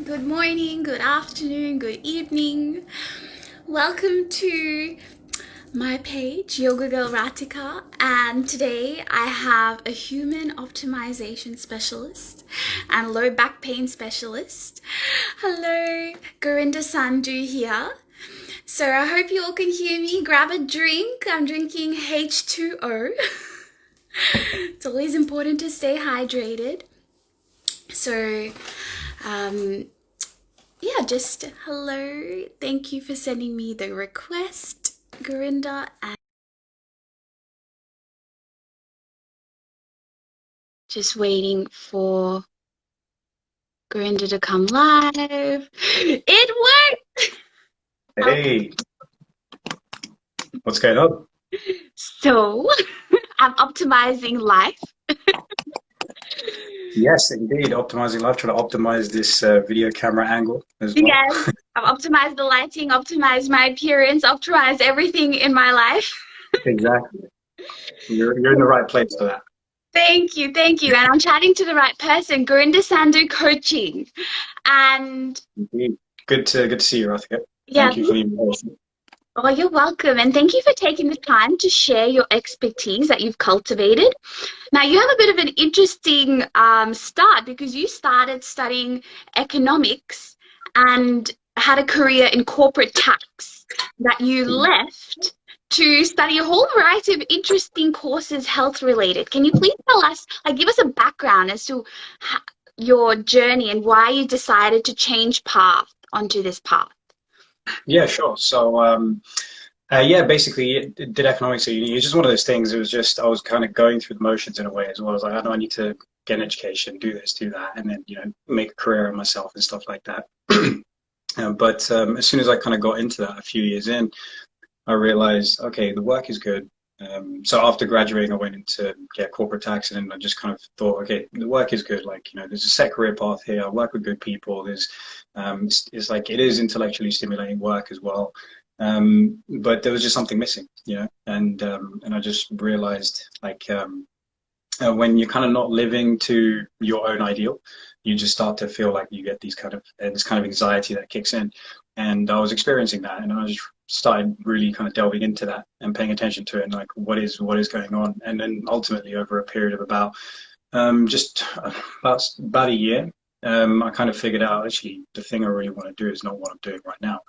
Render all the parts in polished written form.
good morning, good afternoon, good evening. Welcome to my page, Yoga Girl Ratika, and today I have a human optimization specialist and low back pain specialist. Hello, Gurinder Sandhu here. So I hope you all can hear me. Grab a drink. I'm drinking H2O. It's always important to stay hydrated. So, yeah, just hello. Thank you for sending me the request, Gurinder. And just waiting for Gurinder to come live. It worked! Hey, what's going on? So, I'm optimizing life. Yes, indeed. Optimizing life, trying to optimize this video camera angle as well. Yes, I've optimized the lighting, optimized my appearance, optimized everything in my life. Exactly. You're in the right place for that. Thank you, thank you. And I'm chatting to the right person, Gurinder Sandhu Coaching. And Indeed. Good to see you, Rathika. yeah, Thank you for the invitation. oh, you're welcome. And thank you for taking the time to share your expertise that you've cultivated. Now, you have a bit of an interesting start because you started studying economics and had a career in corporate tax that you left to study a whole variety of interesting courses health related. Can you please tell us, give us a background as to your journey and why you decided to change path onto this path? Yeah, sure. So, yeah, basically, it did economics at uni. It's just one of those things. It was just I was kind of going through the motions in a way as well. I was like, I know I need to get an education, do this, do that, and then make a career of myself and stuff like that. But as soon as I kind of got into that a few years in, I realized, okay, the work is good. So after graduating, I went into corporate tax, and I just kind of thought, okay, the work is good. Like, there's a set career path here. I work with good people. It's like it is intellectually stimulating work as well. But there was just something missing, and I just realized, when you're kind of not living to your own ideal, you just start to feel like you get this kind of anxiety that kicks in. And I was experiencing that, and I just started really kind of delving into that and paying attention to it, and like what is going on. And then ultimately, over a period of just about a year, I kind of figured out actually the thing I really want to do is not what I'm doing right now,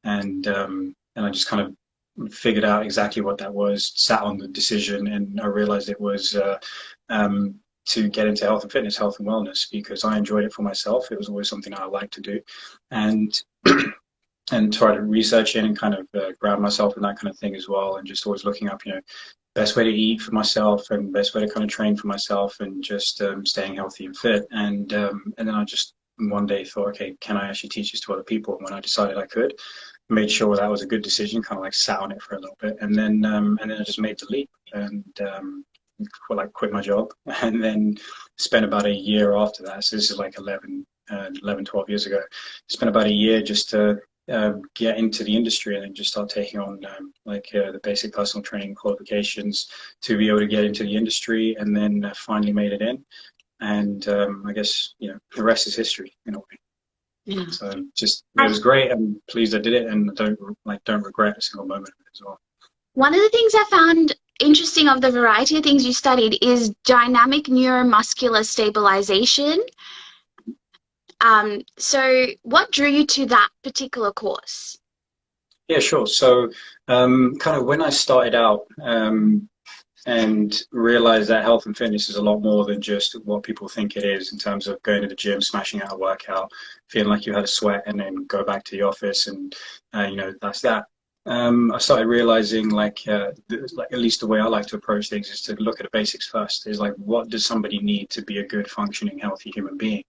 and I just kind of figured out exactly what that was, sat on the decision, and I realized it was to get into health and fitness, health and wellness, because I enjoyed it for myself. It was always something I liked to do, and and try to research it and kind of ground myself in that kind of thing as well, and just always looking up, best way to eat for myself and best way to kind of train for myself, and just staying healthy and fit. And then I just one day thought, okay, can I actually teach this to other people? And when I decided I could, made sure that was a good decision, kind of like sat on it for a little bit, and then I just made the leap, and quit my job, and then spent about a year after that. So this is like 12 years ago. Spent about a year just to get into the industry, and then just start taking on the basic personal training qualifications to be able to get into the industry, and then finally made it in. And I guess the rest is history in a way. Yeah. So just it was great. I'm pleased I did it, and don't regret a single moment of it as well. One of the things I found interesting of the variety of things you studied is dynamic neuromuscular stabilization. So what drew you to that particular course? Yeah, sure. So kind of when I started out, and realized that health and fitness is a lot more than just what people think it is, in terms of going to the gym, smashing out a workout, feeling like you had a sweat, and then go back to the office, and that's that. I started realizing, at least the way I like to approach things is to look at the basics first. Is like, what does somebody need to be a good, functioning, healthy human being?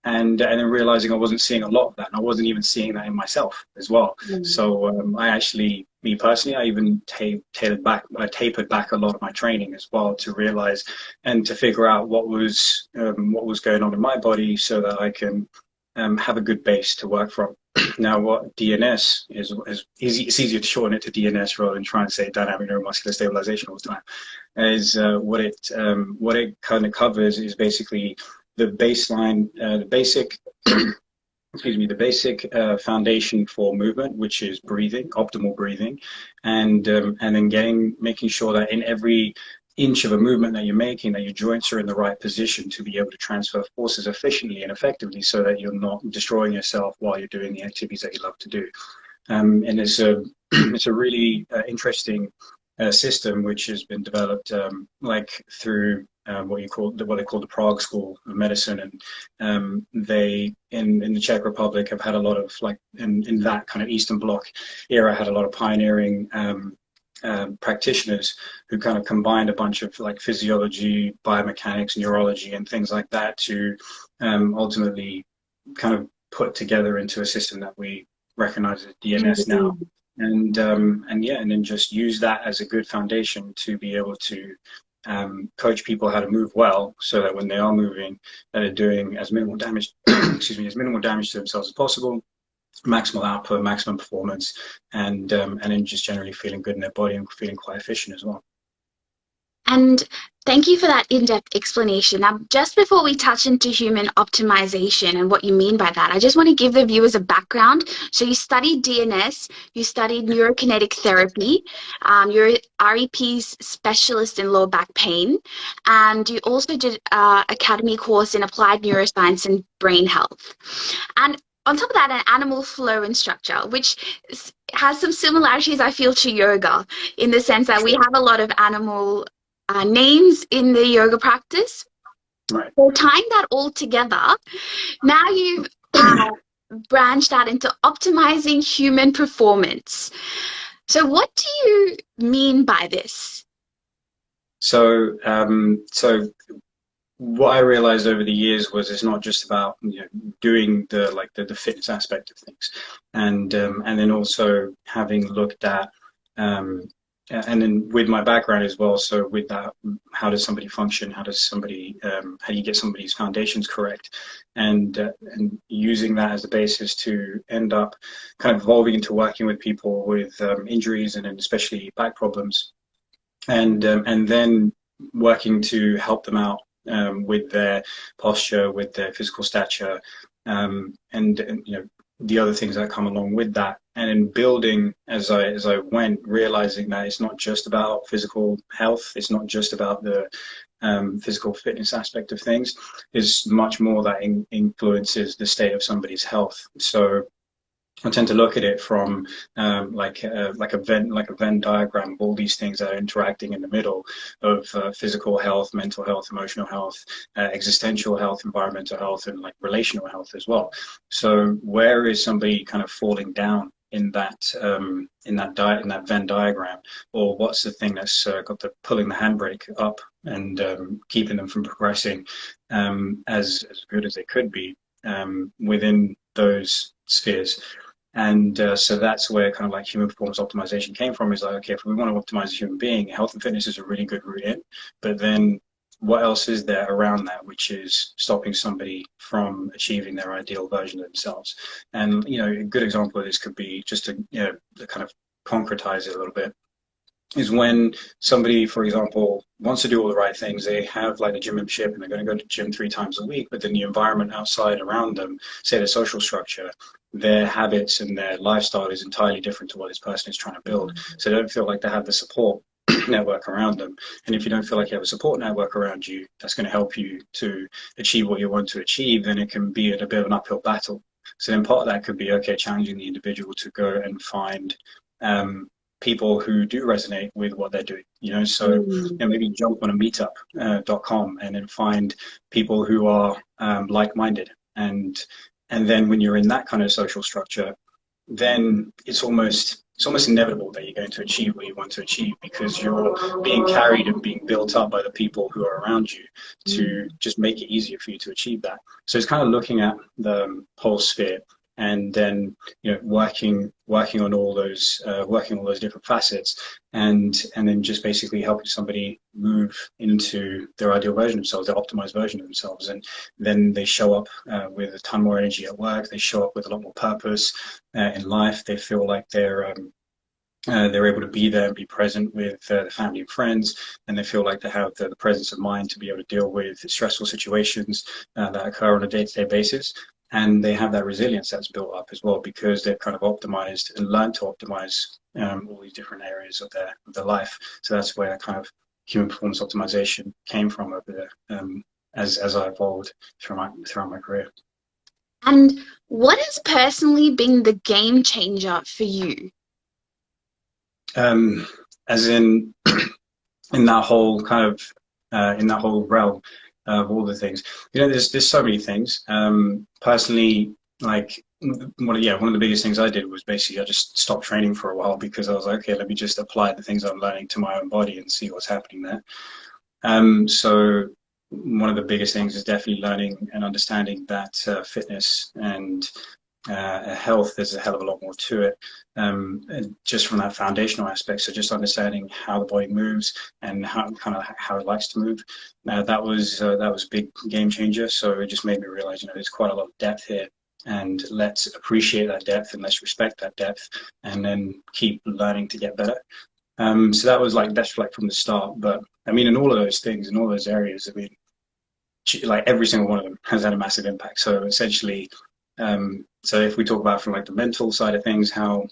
And then realizing I wasn't seeing a lot of that, and I wasn't even seeing that in myself as well. So I actually, me personally, I even tapered back a lot of my training as well, to realize and to figure out what was going on in my body, so that I can have a good base to work from. Now, what DNS is it's easier to shorten it to DNS rather than try and say dynamic neuromuscular stabilization all the time. Is what it kind of covers is basically the baseline, the basic excuse me, the basic foundation for movement, which is breathing, optimal breathing, and then making sure that in every inch of a movement that you're making, that your joints are in the right position to be able to transfer forces efficiently and effectively, so that you're not destroying yourself while you're doing the activities that you love to do. And it's a it's a really interesting system which has been developed like through what they call the Prague School of Medicine, and they in the Czech Republic have had a lot of like in that kind of Eastern Bloc era had a lot of pioneering practitioners who kind of combined a bunch of like physiology, biomechanics, neurology, and things like that to ultimately kind of put together into a system that we recognize as DNS now. And yeah, and then just use that as a good foundation to be able to coach people how to move well, so that when they are moving, that they're doing as minimal damage, excuse me, as minimal damage to themselves as possible, maximal output, maximum performance, and then just generally feeling good in their body and feeling quite efficient as well. And thank you for that in-depth explanation. Now, just before we touch into human optimization and what you mean by that, I just want to give the viewers a background. So you studied DNS, you studied neurokinetic therapy, you're REP's specialist in lower back pain, and you also did an academy course in applied neuroscience and brain health. And on top of that, an animal flow instructor, which has some similarities, I feel, to yoga, in the sense that we have a lot of animal names in the yoga practice. Right. So tying that all together, now you've branched out into optimizing human performance. So what do you mean by this? So, what I realized over the years was it's not just about doing the fitness aspect of things, and then also having looked at and then with my background as well. So with that, how does somebody function? How does somebody how do you get somebody's foundations correct? And using that as the basis to end up kind of evolving into working with people with injuries and then especially back problems, and then working to help them out with their posture, with their physical stature, and the other things that come along with that. And in building as I went, realizing that it's not just about physical health, it's not just about the physical fitness aspect of things. There's much more that influences the state of somebody's health. So I tend to look at it from like a Venn diagram of all these things that are interacting in the middle of physical health, mental health, emotional health, existential health, environmental health, and like relational health as well. So where is somebody kind of falling down in that Venn diagram, or what's the thing that's got the pulling the handbrake up and keeping them from progressing as good as they could be within those spheres? And so that's where kind of like human performance optimization came from. Is like, okay, if we want to optimize a human being, health and fitness is a really good route in, but then what else is there around that, which is stopping somebody from achieving their ideal version of themselves? And a good example of this could be, just to kind of concretize it a little bit, is when somebody, for example, wants to do all the right things. They have like a gym membership and they're going to go to the gym 3 times a week, but then the environment outside around them, say their social structure, their habits and their lifestyle is entirely different to what this person is trying to build. So they don't feel like they have the support network around them. And if you don't feel like you have a support network around you that's going to help you to achieve what you want to achieve, then it can be a bit of an uphill battle. So then part of that could be, okay, challenging the individual to go and find people who do resonate with what they're doing, so maybe jump on a meetup.com and then find people who are like-minded, and then when you're in that kind of social structure, then it's almost inevitable that you're going to achieve what you want to achieve, because you're being carried and being built up by the people who are around you to just make it easier for you to achieve that. So it's kind of looking at the whole sphere, and then working on all those different facets, and then just basically helping somebody move into their ideal version of themselves, their optimized version of themselves, and then they show up with a ton more energy at work. They show up with a lot more purpose in life. They feel like they're able to be there and be present with their family and friends, and they feel like they have the presence of mind to be able to deal with stressful situations that occur on a day-to-day basis. and they have that resilience that's built up as well because they've kind of optimized and learned to optimize all these different areas of their life. So that's where kind of human performance optimization came from over there, as I evolved throughout my career. And what has personally been the game changer for you? As in that whole kind of in that whole realm of all the things. There's so many things. Personally, like one of the biggest things I did was basically I just stopped training for a while because I was like, okay, let me just apply the things I'm learning to my own body and see what's happening there. So one of the biggest things is definitely learning and understanding that fitness and health, there's a hell of a lot more to it, just from that foundational aspect. So just understanding how the body moves and how it likes to move. That was a big game changer. So it just made me realize, there's quite a lot of depth here, and let's appreciate that depth and let's respect that depth, and then keep learning to get better. So that was like that's like from the start. But I mean, in all of those things, in all those areas, I mean, like every single one of them has had a massive impact. So essentially, so if we talk about from like the mental side of things, how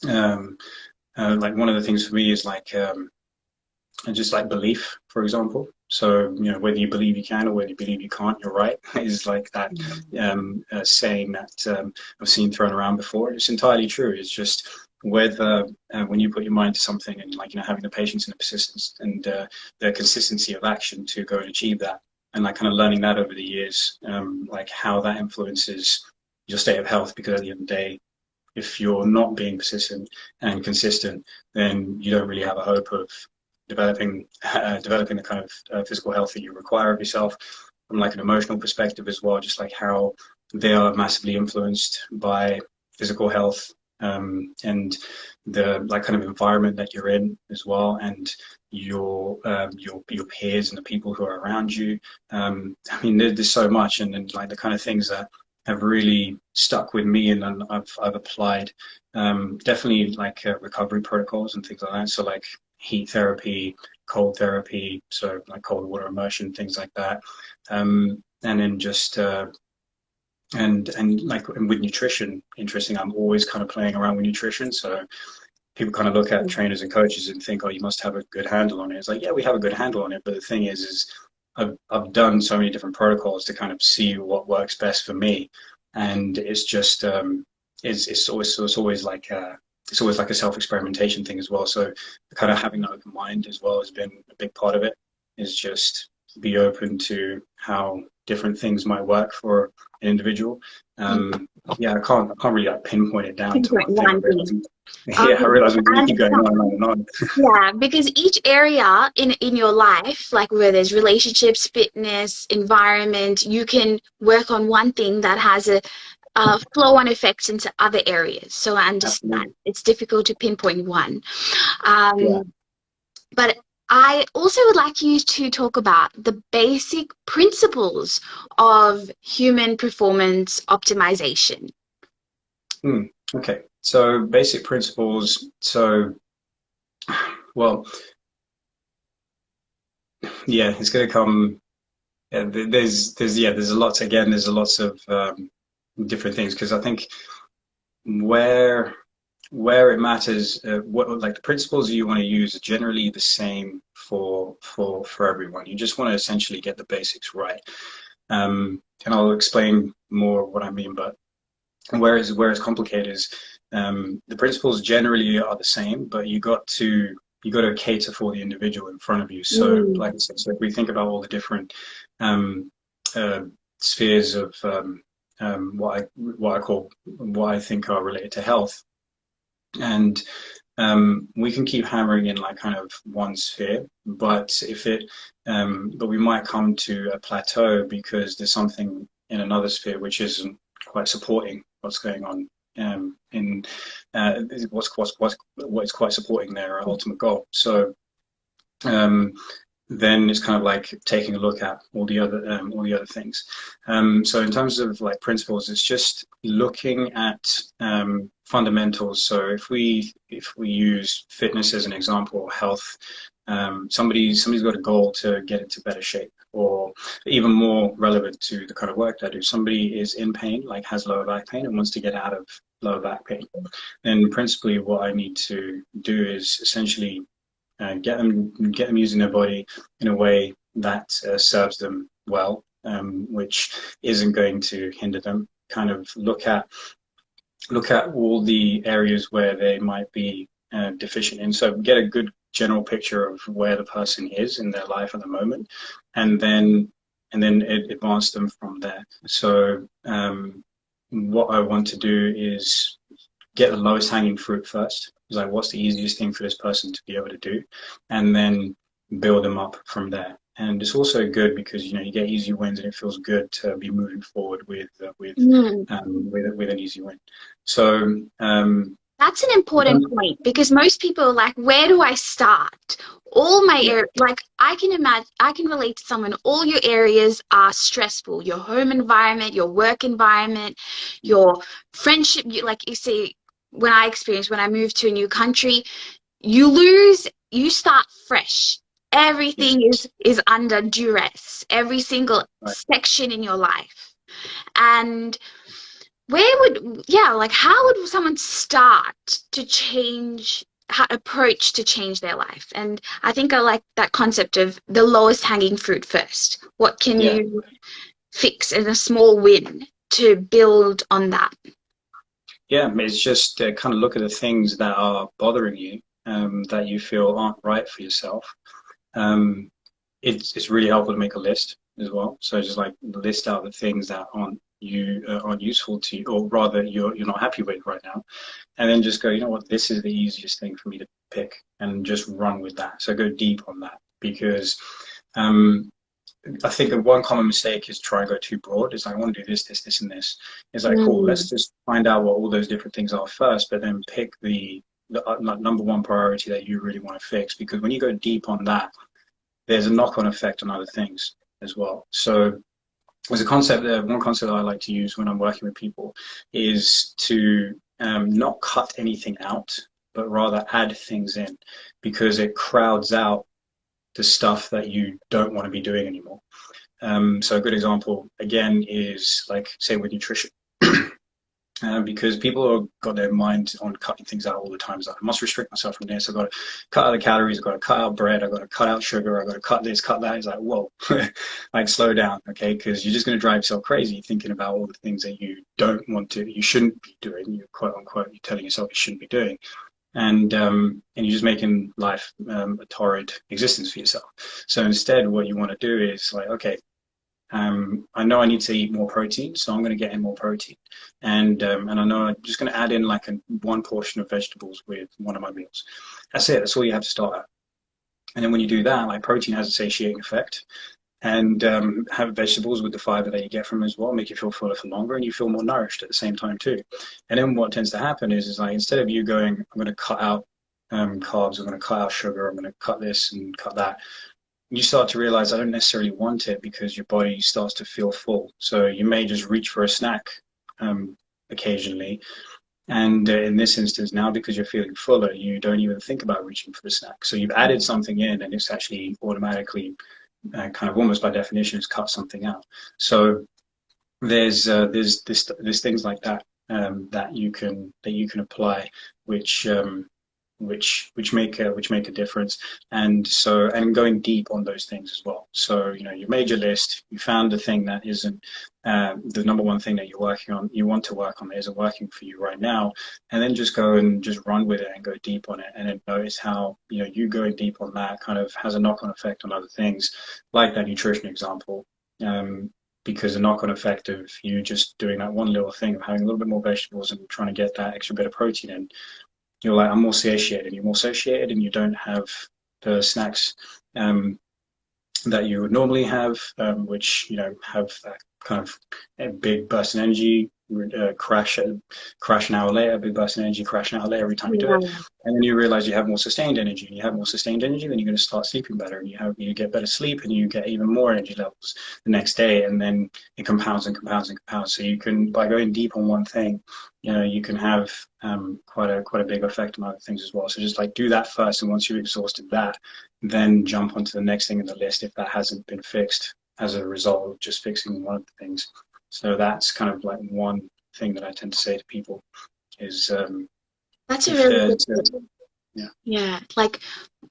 um, like one of the things for me is like just like belief, for example. So whether you believe you can or whether you believe you can't, you're right, is like that saying that I've seen thrown around before. It's entirely true. It's just whether when you put your mind to something and like having the patience and the persistence and the consistency of action to go and achieve that, and like kind of learning that over the years, like how that influences your state of health. Because at the end of the day, if you're not being persistent and consistent, then you don't really have a hope of developing developing the kind of physical health that you require of yourself. From like an emotional perspective as well, just like how they are massively influenced by physical health, and the like kind of environment that you're in as well, and your peers and the people who are around you. I mean, there's so much, and then like the kind of things that have really stuck with me and then I've applied, definitely like recovery protocols and things like that. So like heat therapy, cold therapy, so like cold water immersion, things like that. And then just and like and with nutrition, interesting. I'm always kind of playing around with nutrition. So people kind of look at trainers and coaches and think, oh, you must have a good handle on it. It's like, yeah, we have a good handle on it, but the thing is I've done so many different protocols to kind of see what works best for me, and it's just it's always like a self experimentation thing as well. So kind of having an open mind as well has been a big part of it. Is just be open to how different things might work for an individual. Yeah, I can't really like pinpoint it down to one thing. Yeah, I realize we keep going on and on and on. Yeah, because each area in your life, like where there's relationships, fitness, environment, you can work on one thing that has a flow-on effects into other areas. So I understand Absolutely. it's difficult to pinpoint one. Yeah. But I also would like you to talk about the basic principles of human performance optimization. Okay. So basic principles. So, well, yeah, it's going to come. Yeah, there's a lot. Again, there's a lots of different things because I think where where it matters, what like the principles you want to use are generally the same for everyone. You just want to essentially get the basics right. And I'll explain more what I mean, but where it's complicated is the principles generally are the same, but you got to cater for the individual in front of you. So, Mm. like I said, so if we think about all the different um, uh, spheres of what I think are related to health, and we can keep hammering in like kind of one sphere, but we might come to a plateau because there's something in another sphere which isn't quite supporting what's going on, in what is quite supporting their ultimate goal. So um, then it's kind of like taking a look at all the other things. So in terms of like principles, it's just looking at fundamentals. So if we use fitness as an example, or health, somebody's got a goal to get into better shape. or even more relevant to the kind of work that I do. Somebody is in pain, like has lower back pain and wants to get out of lower back pain. Then principally what I need to do is essentially get them using their body in a way that serves them well, which isn't going to hinder them. Kind of look at all the areas where they might be deficient in. So get a good general picture of where the person is in their life at the moment, and then advance them from there. So what I want to do is get the lowest hanging fruit first. It's like, what's the easiest thing for this person to be able to do, and then build them up from there. And it's also good because you get easy wins, and it feels good to be moving forward with an easy win. So That's an important point because most people are like, where do I start? All my yeah, like I can imagine, I can relate to someone. All your areas are stressful. Your home environment, your work environment, your friendship. Like you see, when I moved to a new country, you start fresh. yeah, Everything is under duress. Every single right. section in your life. And like how would someone start to change how approach to change their life? And I think I like that concept of the lowest hanging fruit first. What can Yeah, you fix as a small win to build on that? yeah. It's just kind of look at the things that are bothering you, that you feel aren't right for yourself. Um, it's really helpful to make a list as well. So just like list out the things that aren't useful to you, or rather you're not happy with right now, and then just go, you know what, this is the easiest thing for me to pick, and just run with that. So go deep on that, because um, I think one common mistake is try and go too broad. It's like, I want to do this, this, this, and this. It's like, cool, Mm. let's just find out what all those different things are first, but then pick the number one priority that you really want to fix. Because when you go deep on that, there's a knock-on effect on other things as well. So there's one concept that I like to use when I'm working with people is to not cut anything out, but rather add things in, because it crowds out the stuff that you don't want to be doing anymore. So a good example, again, is like, say, with nutrition. Because people have got their mind on cutting things out all the time. It's like, I must restrict myself from this. I've got to cut out the calories. I've got to cut out bread. I've got to cut out sugar. I've got to cut this, cut that. It's like, whoa, like slow down, okay? Because you're just going to drive yourself crazy thinking about all the things that you don't want to, you shouldn't be doing. You quote unquote, you're telling yourself you shouldn't be doing, and you're just making life a torrid existence for yourself. So instead, what you want to do is like, okay, I know I need to eat more protein, so I'm going to get in more protein, and I know I'm just going to add in like one portion of vegetables with one of my meals. That's it. That's all you have to start at. And then when you do that, like, protein has a satiating effect, and have vegetables with the fiber that you get from them as well make you feel fuller for longer, and you feel more nourished at the same time too. And then what tends to happen is like, instead of you going, I'm going to cut out carbs, I'm going to cut out sugar, I'm going to cut this and cut that, you start to realize I don't necessarily want it, because your body starts to feel full. So you may just reach for a snack occasionally. And in this instance, now because you're feeling fuller, you don't even think about reaching for the snack. So you've added something in, and it's actually automatically, kind of almost by definition, has cut something out. So there's things like that, that you can apply, which which make a difference. And going deep on those things as well. So you made your list, you found the thing that isn't, the number one thing that you want to work on, that isn't working for you right now, and then just go and just run with it and go deep on it, and then notice how you going deep on that kind of has a knock-on effect on other things, like that nutrition example. Because the knock-on effect of you just doing that one little thing of having a little bit more vegetables and trying to get that extra bit of protein in, you're like, I'm more satiated. You're more satiated, and you don't have the snacks that you would normally have, which have that kind of a big burst in energy, crash an hour later, big burst in energy, crash an hour later every time you do it. Yeah. And then you realize you have more sustained energy, and you have more sustained energy, then you're going to start sleeping better, and you get better sleep, and you get even more energy levels the next day, and then it compounds and compounds and compounds. So you can, by going deep on one thing, you can have quite a big effect on other things as well. So just like do that first, and once you've exhausted that, then jump onto the next thing in the list if that hasn't been fixed as a result of just fixing one of the things. So that's kind of like one thing that I tend to say to people is That's a if really there's good. yeah, Yeah, like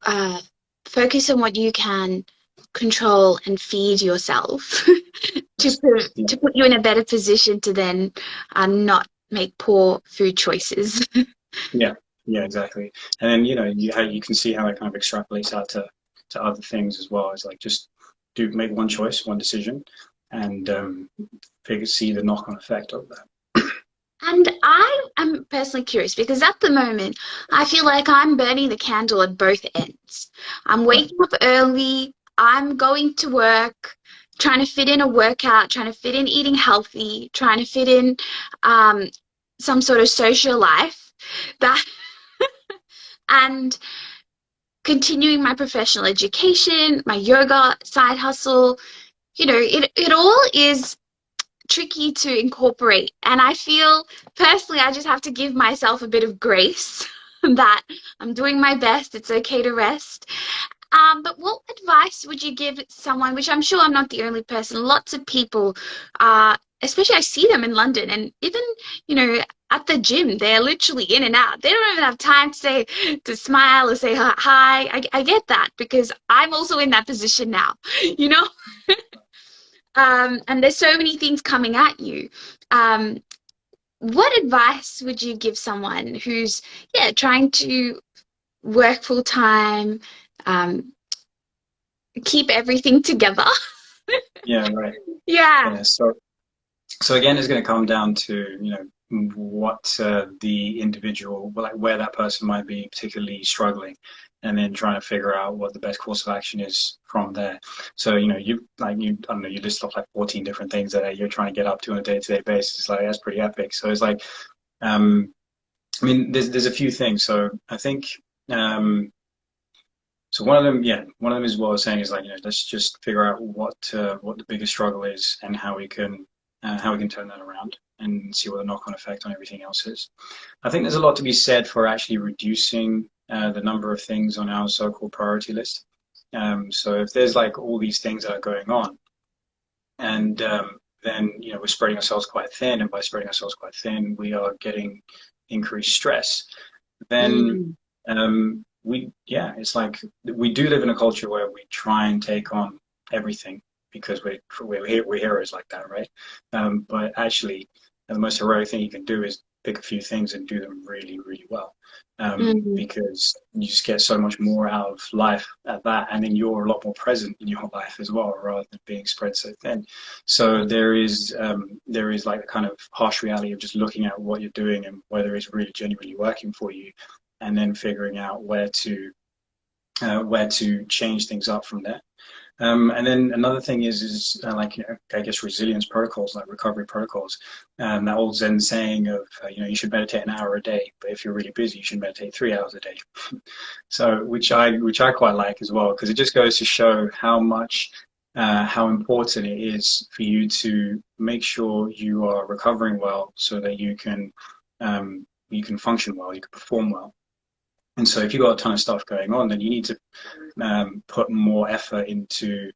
uh, focus on what you can control and feed yourself yeah, to put you in a better position to then not make poor food choices. yeah, yeah, exactly. And then you can see how it kind of extrapolates out to other things as well. It's like just do make one choice, one decision, and figure see the knock-on effect of that. And I am personally curious because at the moment, I feel like I'm burning the candle at both ends. I'm Right. waking up early, I'm going to work, trying to fit in a workout, trying to fit in eating healthy, trying to fit in um, some sort of social life that and continuing my professional education, my yoga side hustle. It all is tricky to incorporate. And I feel personally, I just have to give myself a bit of grace that I'm doing my best. It's okay to rest. But what advice would you give someone, which I'm sure I'm not the only person, lots of people, especially I see them in London and even, you know, at the gym, they're literally in and out. They don't even have time to smile or say hi. I get that because I'm also in that position now, you know? And there's so many things coming at you. Um, what advice would you give someone who's, yeah, trying to work full time, um, keep everything together? Yeah, right. Yeah. Yeah. So again, it's going to come down to, what the individual, well, like where that person might be particularly struggling, and then trying to figure out what the best course of action is from there. So, I don't know, you list off like 14 different things that you're trying to get up to on a day-to-day basis. Like that's pretty epic. So it's like, um, I mean, there's a few things. So I think, um, so one of them, yeah, one of them is what I was saying is like, let's just figure out what the biggest struggle is and how we can turn that around and see what the knock-on effect on everything else is. I think there's a lot to be said for actually reducing the number of things on our so-called priority list. So if there's like all these things that are going on, and then we're spreading ourselves quite thin, and by spreading ourselves quite thin, we are getting increased stress. Then Mm. it's like we do live in a culture where we try and take on everything because we're heroes like that, right? But actually, the most heroic thing you can do is pick a few things and do them really, really well, Mm. because you just get so much more out of life at that, and then you're a lot more present in your life as well, rather than being spread so thin. So there is like a kind of harsh reality of just looking at what you're doing and whether it's really genuinely working for you, and then figuring out where to change things up from there. And then another thing is like I guess resilience protocols, like recovery protocols. That old Zen saying of you should meditate an hour a day, but if you're really busy, you should meditate 3 hours a day. So which I quite like as well, because it just goes to show how important it is for you to make sure you are recovering well, so that you can function well, you can perform well. And so if you've got a ton of stuff going on, then you need to put more effort into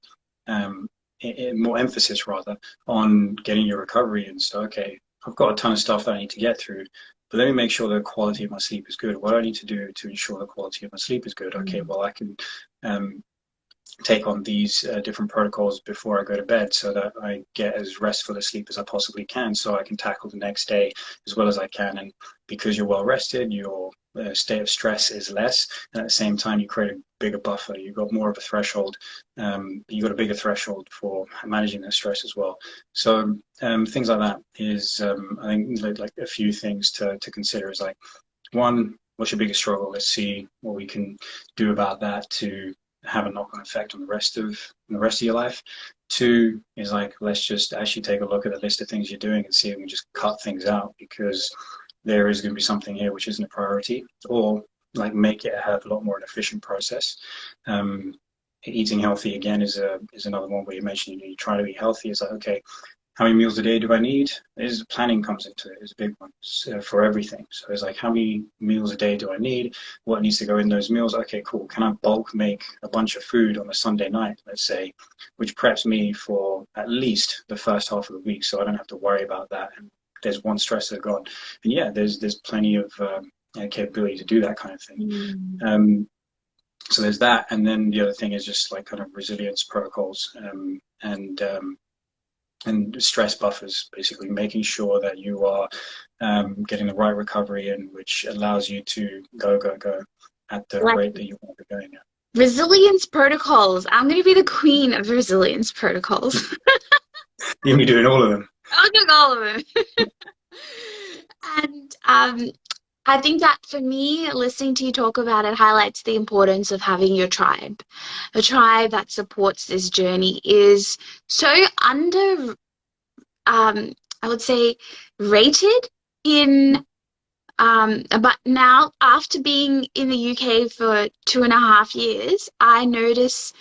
more emphasis rather on getting your recovery. And so, okay, I've got a ton of stuff that I need to get through, but let me make sure the quality of my sleep is good. What do I need to do to ensure the quality of my sleep is good? Okay, Mm. well, I can um, take on these different protocols before I go to bed, so that I get as restful a sleep as I possibly can, so I can tackle the next day as well as I can. And because you're well rested, your state of stress is less, and at the same time you create a bigger buffer. You've got more of a threshold. You've got a bigger threshold for managing that stress as well. So things like that is, I think, like a few things to consider is like, one, what's your biggest struggle? Let's see what we can do about that to have a knock-on effect on the rest of your life. Two is like, let's just actually take a look at the list of things you're doing and see if we can just cut things out, because there is going to be something here which isn't a priority, or like make it have a lot more an efficient process. Um, Eating healthy again is another one where you mentioned you try to eat healthy. It's like, okay, how many meals a day do I need? Is planning comes into it, is a big one for everything. So it's like, how many meals a day do I need? What needs to go in those meals? Okay, cool. Can I bulk make a bunch of food on a Sunday night, let's say, which preps me for at least the first half of the week, so I don't have to worry about that. And there's one stressor gone. And yeah, there's plenty of capability to do that kind of thing. Mm. So there's that, and then the other thing is just like kind of resilience protocols, and stress buffers, basically making sure that you are getting the right recovery in, which allows you to go at the Like rate that you want to be going at. resilience protocols. I'm going to be the queen of resilience protocols. You'll be doing all of them. I'll do all of them. And I think that for me, listening to you talk about it highlights the importance of having your tribe. A tribe that supports this journey is so under, I would say, rated in. But now, after being in the UK for 2.5 years, I notice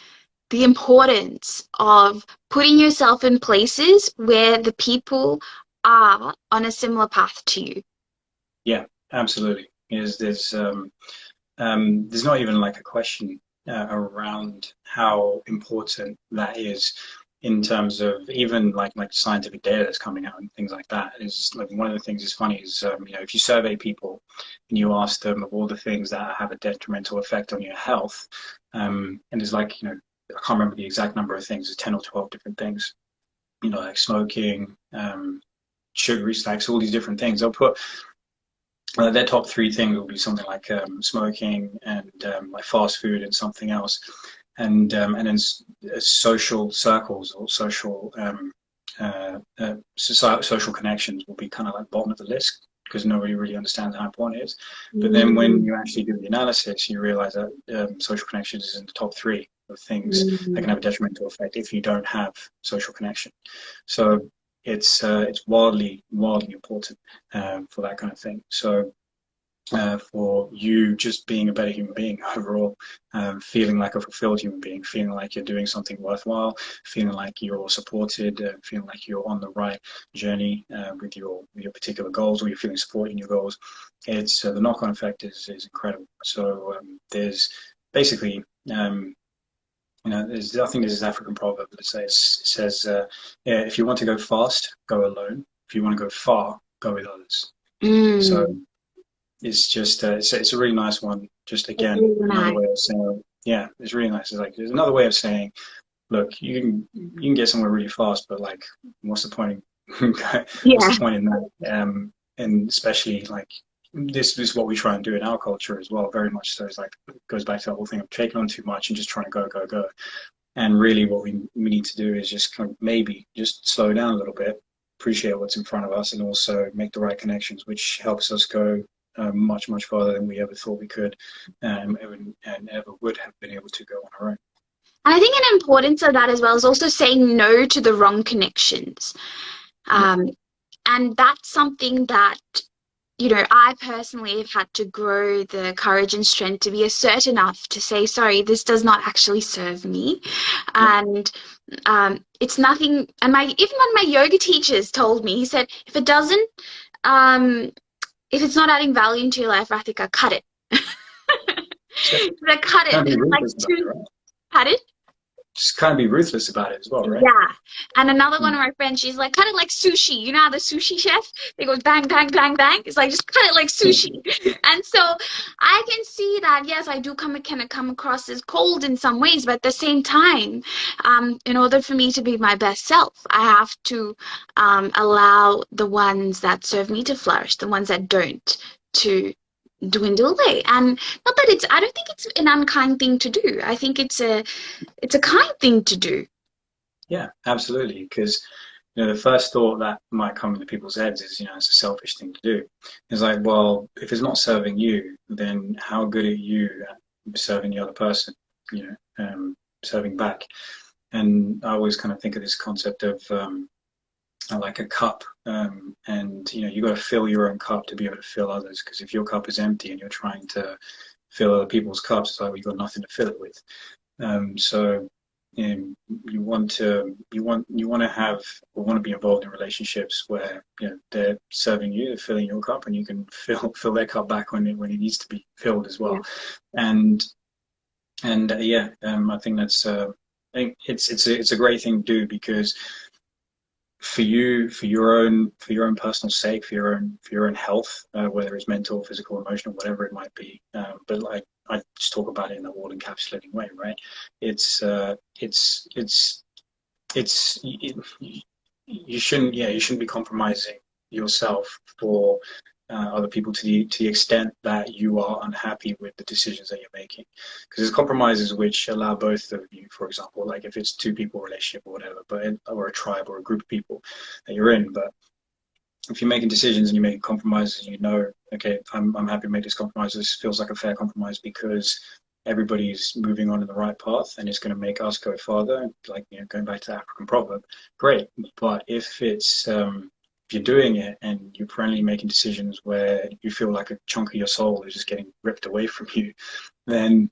the importance of putting yourself in places where the people are on a similar path to you. Yeah, absolutely. There's not even like a question around how important that is in terms of even like scientific data that's coming out and things like that. Is like one of the things is funny is if you survey people and you ask them of all the things that have a detrimental effect on your health, and there's like I can't remember the exact number of things. There's 10 or 12 different things. Like smoking, sugary snacks, all these different things. They'll put their top three things will be something like smoking and like fast food and something else, and then social circles or social connections will be kind of like bottom of the list because nobody really understands how important it is. But then when you actually do the analysis, you realize that social connections is in the top three of things that can have a detrimental effect if you don't have social connection. So it's wildly important for that kind of thing. So for you just being a better human being overall, feeling like a fulfilled human being, feeling like you're doing something worthwhile, feeling like you're supported, feeling like you're on the right journey with your particular goals, or you're feeling support in your goals. It's the knock-on effect is incredible. So there's basically I think there's this African proverb that says yeah, if you want to go fast, go alone. If you want to go far, go with others. So it's just it's a really nice one. Just again, Really another nice. way of saying, yeah, it's really nice. It's like there's another way of saying, look, you can get somewhere really fast, but like, what's the point? What's Yeah. the point in that? And especially like this is what we try and do in our culture as well. Very much so. It's like it goes back to the whole thing of taking on too much and just trying to go. And really, what we need to do is just kind of maybe just slow down a little bit, appreciate what's in front of us, and also make the right connections, which helps us go much farther than we ever thought we could, and ever would have been able to go on our own. And I think an importance of that as well is also saying no to the wrong connections. Yeah. And that's something that, I personally have had to grow the courage and strength to be assertive enough to say, sorry, this does not actually serve me. Yeah. And it's nothing. And even one of my yoga teachers told me, he said, if it doesn't, if it's not adding value into your life, Rathika, cut it. So But cut it. kind of be And like ruthless about it, right? cut it. Just kind of be ruthless about it as well, right? Yeah. And another one Mm. of my friends, she's like, cut it like sushi. You know how the sushi chef, they go bang, bang, bang, bang. It's like, just cut it like Yeah. sushi. And so I can see that, yes, I do kind of come across as cold in some ways, but at the same time, in order for me to be my best self, I have to allow the ones that serve me to flourish, the ones that don't to dwindle away. And not that I don't think it's an unkind thing to do. I think it's a kind thing to do. Yeah, absolutely. Because the first thought that might come into people's heads is, it's a selfish thing to do. It's like, well, if it's not serving you, then how good are you at serving the other person? Serving back. And I always kind of think of this concept of like a cup, and you got to fill your own cup to be able to fill others. Because if your cup is empty and you're trying to fill other people's cups, it's like, well, you've got nothing to fill it with. So you want to have or want to be involved in relationships where they're serving you, they're filling your cup, and you can fill their cup back when it needs to be filled as Yeah. well. And yeah, I think I think it's a great thing to do because for you, for your own personal sake, for your own health, whether it's mental, physical, emotional, whatever it might be. But like I just talk about it in a all encapsulating way, right? It's uh, it's it's it's you shouldn't you shouldn't be compromising yourself for other people to the extent that you are unhappy with the decisions that you're making, because there's compromises which allow both of you, for example, like if it's two people relationship or whatever, or a tribe or a group of people that you're in. But if you're making decisions and you're making compromises, okay, I'm happy to make this compromise. This feels like a fair compromise because everybody's moving on in the right path and it's going to make us go farther. Like, going back to the African proverb, great. But if you're doing it and you're currently making decisions where you feel like a chunk of your soul is just getting ripped away from you, then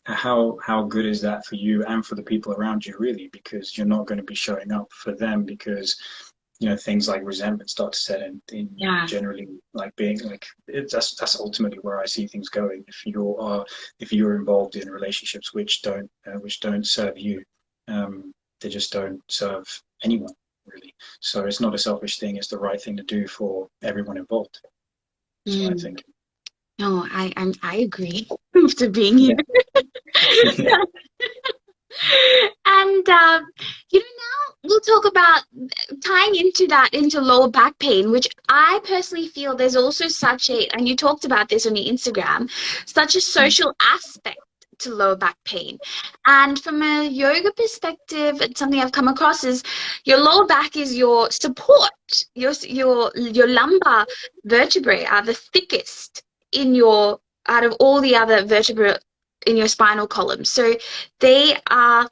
how good is that for you and for the people around you, really? Because you're not going to be showing up for them because things like resentment start to set in Yeah. generally, like being like that's ultimately where I see things going. If you're involved in relationships which don't serve you, they just don't serve anyone, really. So it's not a selfish thing, it's the right thing to do for everyone involved. So I Mm. think. No, I agree after being here. Yeah. Yeah. And now we'll talk about tying into that into lower back pain, which I personally feel there's also such a, and you talked about this on your Instagram, such a social aspect to lower back pain. And from a yoga perspective, it's something I've come across is your lower back is your support. Your lumbar vertebrae are the thickest in your out of all the other vertebrae in your spinal column. So they are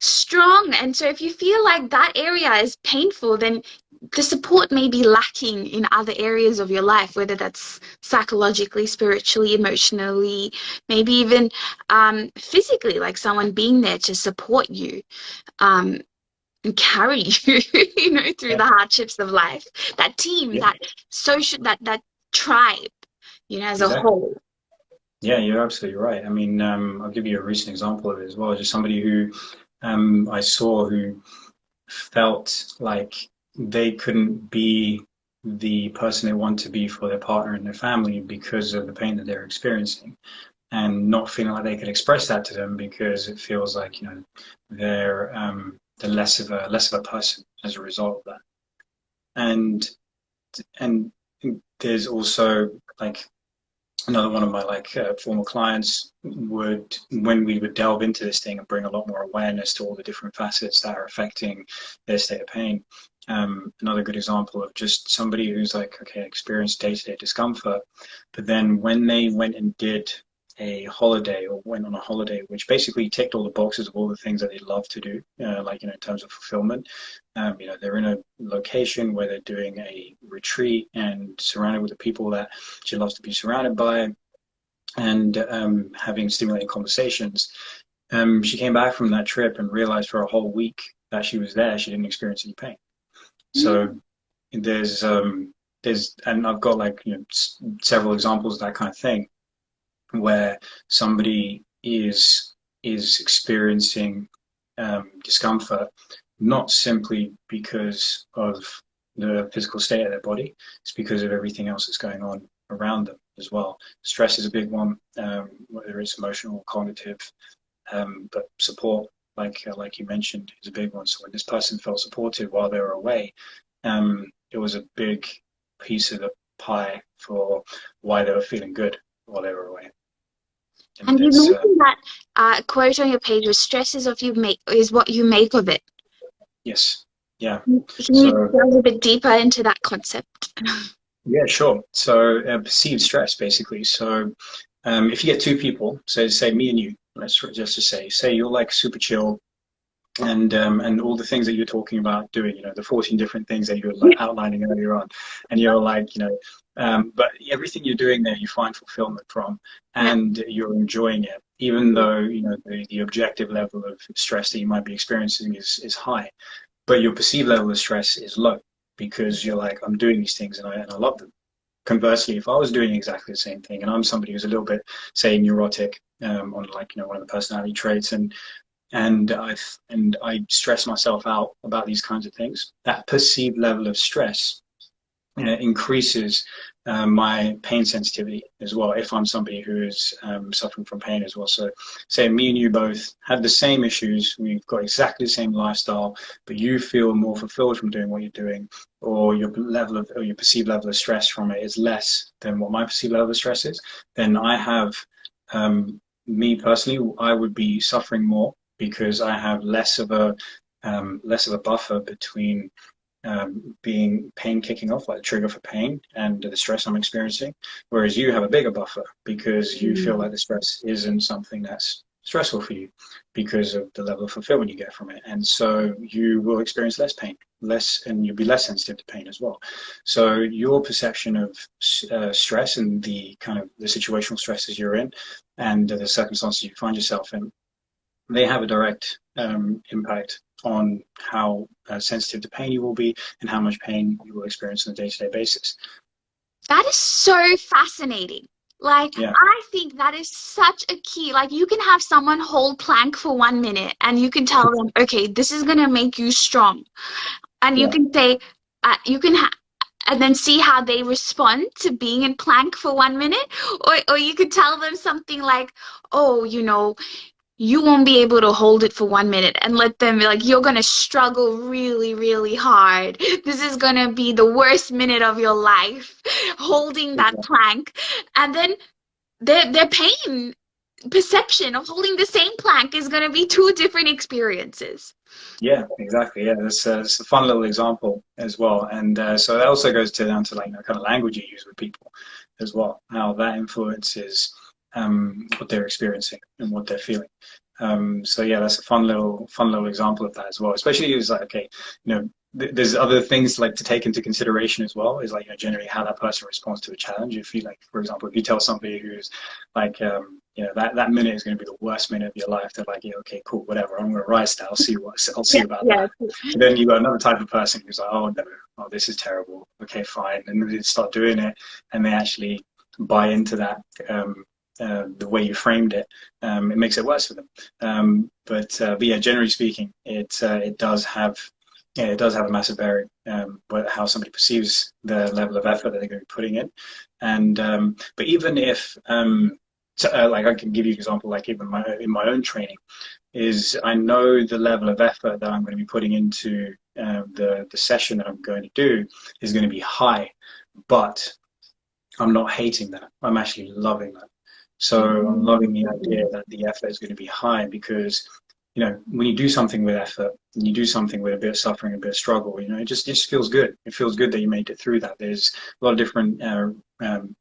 strong. And so if you feel like that area is painful, then the support may be lacking in other areas of your life, whether that's psychologically, spiritually, emotionally, maybe even physically, like someone being there to support you and carry you, through Yeah, the hardships of life. That team, yeah, that social, that tribe, as a exactly. whole. Yeah, you're absolutely right. I mean, I'll give you a recent example of it as well. Just somebody who I saw who felt like they couldn't be the person they want to be for their partner and their family because of the pain that they're experiencing, and not feeling like they could express that to them because it feels like they're less of a person as a result of that. And and there's also like another one of my former clients would, when we would delve into this thing and bring a lot more awareness to all the different facets that are affecting their state of pain. Another good example of just somebody who's like, okay, experienced day-to-day discomfort, but then when they went and did a holiday or went on a holiday, which basically ticked all the boxes of all the things that they love to do, in terms of fulfillment. They're in a location where they're doing a retreat and surrounded with the people that she loves to be surrounded by, and having stimulating conversations. She came back from that trip and realized for a whole week that she was there, she didn't experience any pain. So there's and I've got several examples of that kind of thing where somebody is experiencing discomfort, not simply because of the physical state of their body, it's because of everything else that's going on around them as well. Stress is a big one, whether it's emotional or cognitive, but support, like you mentioned, is a big one. So when this person felt supported while they were away, it was a big piece of the pie for why they were feeling good while they were away. And And you it's mentioned that quote on your page was stress is what you make of it. yes, yeah. Can you So delve a bit deeper into that concept? yeah, sure. So perceived stress, basically. So if you get two people, so say me and you, let's just say you're like super chill, and all the things that you're talking about doing, the 14 different things that you were like outlining earlier on, and you're like, but everything you're doing there, you find fulfillment from, Yeah. and you're enjoying it, even though the objective level of stress that you might be experiencing is high, but your perceived level of stress is low because you're like, I'm doing these things and I love them. Conversely, if I was doing exactly the same thing, and I'm somebody who's a little bit, say, neurotic, on like one of the personality traits, and I stress myself out about these kinds of things, that perceived level of stress increases my pain sensitivity as well. If I'm somebody who is suffering from pain as well, so say me and you both have the same issues, we've got exactly the same lifestyle, but you feel more fulfilled from doing what you're doing, or your perceived level of stress from it is less than what my perceived level of stress is, then I have me personally, I would be suffering more because I have less of a buffer between being pain kicking off, like the trigger for pain and the stress I'm experiencing. Whereas you have a bigger buffer because you feel like the stress isn't something that's stressful for you because of the level of fulfillment you get from it. And so you will experience less pain, and you'll be less sensitive to pain as well. So your perception of stress and the kind of the situational stresses you're in and the circumstances you find yourself in, they have a direct impact on how sensitive to pain you will be and how much pain you will experience on a day-to-day basis. That is so fascinating. Like, Yeah, I think that is such a key. Like, you can have someone hold plank for 1 minute and you can tell them, okay, this is gonna make you strong. And you yeah, can say, you can and then see how they respond to being in plank for 1 minute. Or you could tell them something like, oh, you won't be able to hold it for 1 minute and let them be like, you're gonna struggle really, really hard. This is gonna be the worst minute of your life, holding that exactly. plank. And then their pain perception of holding the same plank is gonna be two different experiences. Yeah, exactly. Yeah, it's a fun little example as well, and so that also goes down to like kind of language you use with people as well, how that influences what they're experiencing and what they're feeling. So yeah, that's a fun little example of that as well. Especially is like, okay, there's other things like to take into consideration as well. Is like generally how that person responds to a challenge. If you like, for example, if you tell somebody who's like, that minute is going to be the worst minute of your life, they're like, yeah, okay, cool, whatever. I'm going to rise now. I'll see Yeah, about yeah. that. But then you got another type of person who's like, oh no, oh this is terrible. Okay, fine, and then they start doing it, and they actually buy into that. The way you framed it, it makes it worse for them. But yeah, generally speaking, it does have, yeah, it does have a massive bearing, how somebody perceives the level of effort that they're going to be putting in. And but even if like I can give you an example, like even in my own training, is I know the level of effort that I'm going to be putting into the session that I'm going to do is going to be high, but I'm not hating that. I'm actually loving that. So I'm loving the idea that the effort is going to be high because, when you do something with effort and you do something with a bit of suffering, a bit of struggle, it just feels good. It feels good that you made it through that. There's a lot of different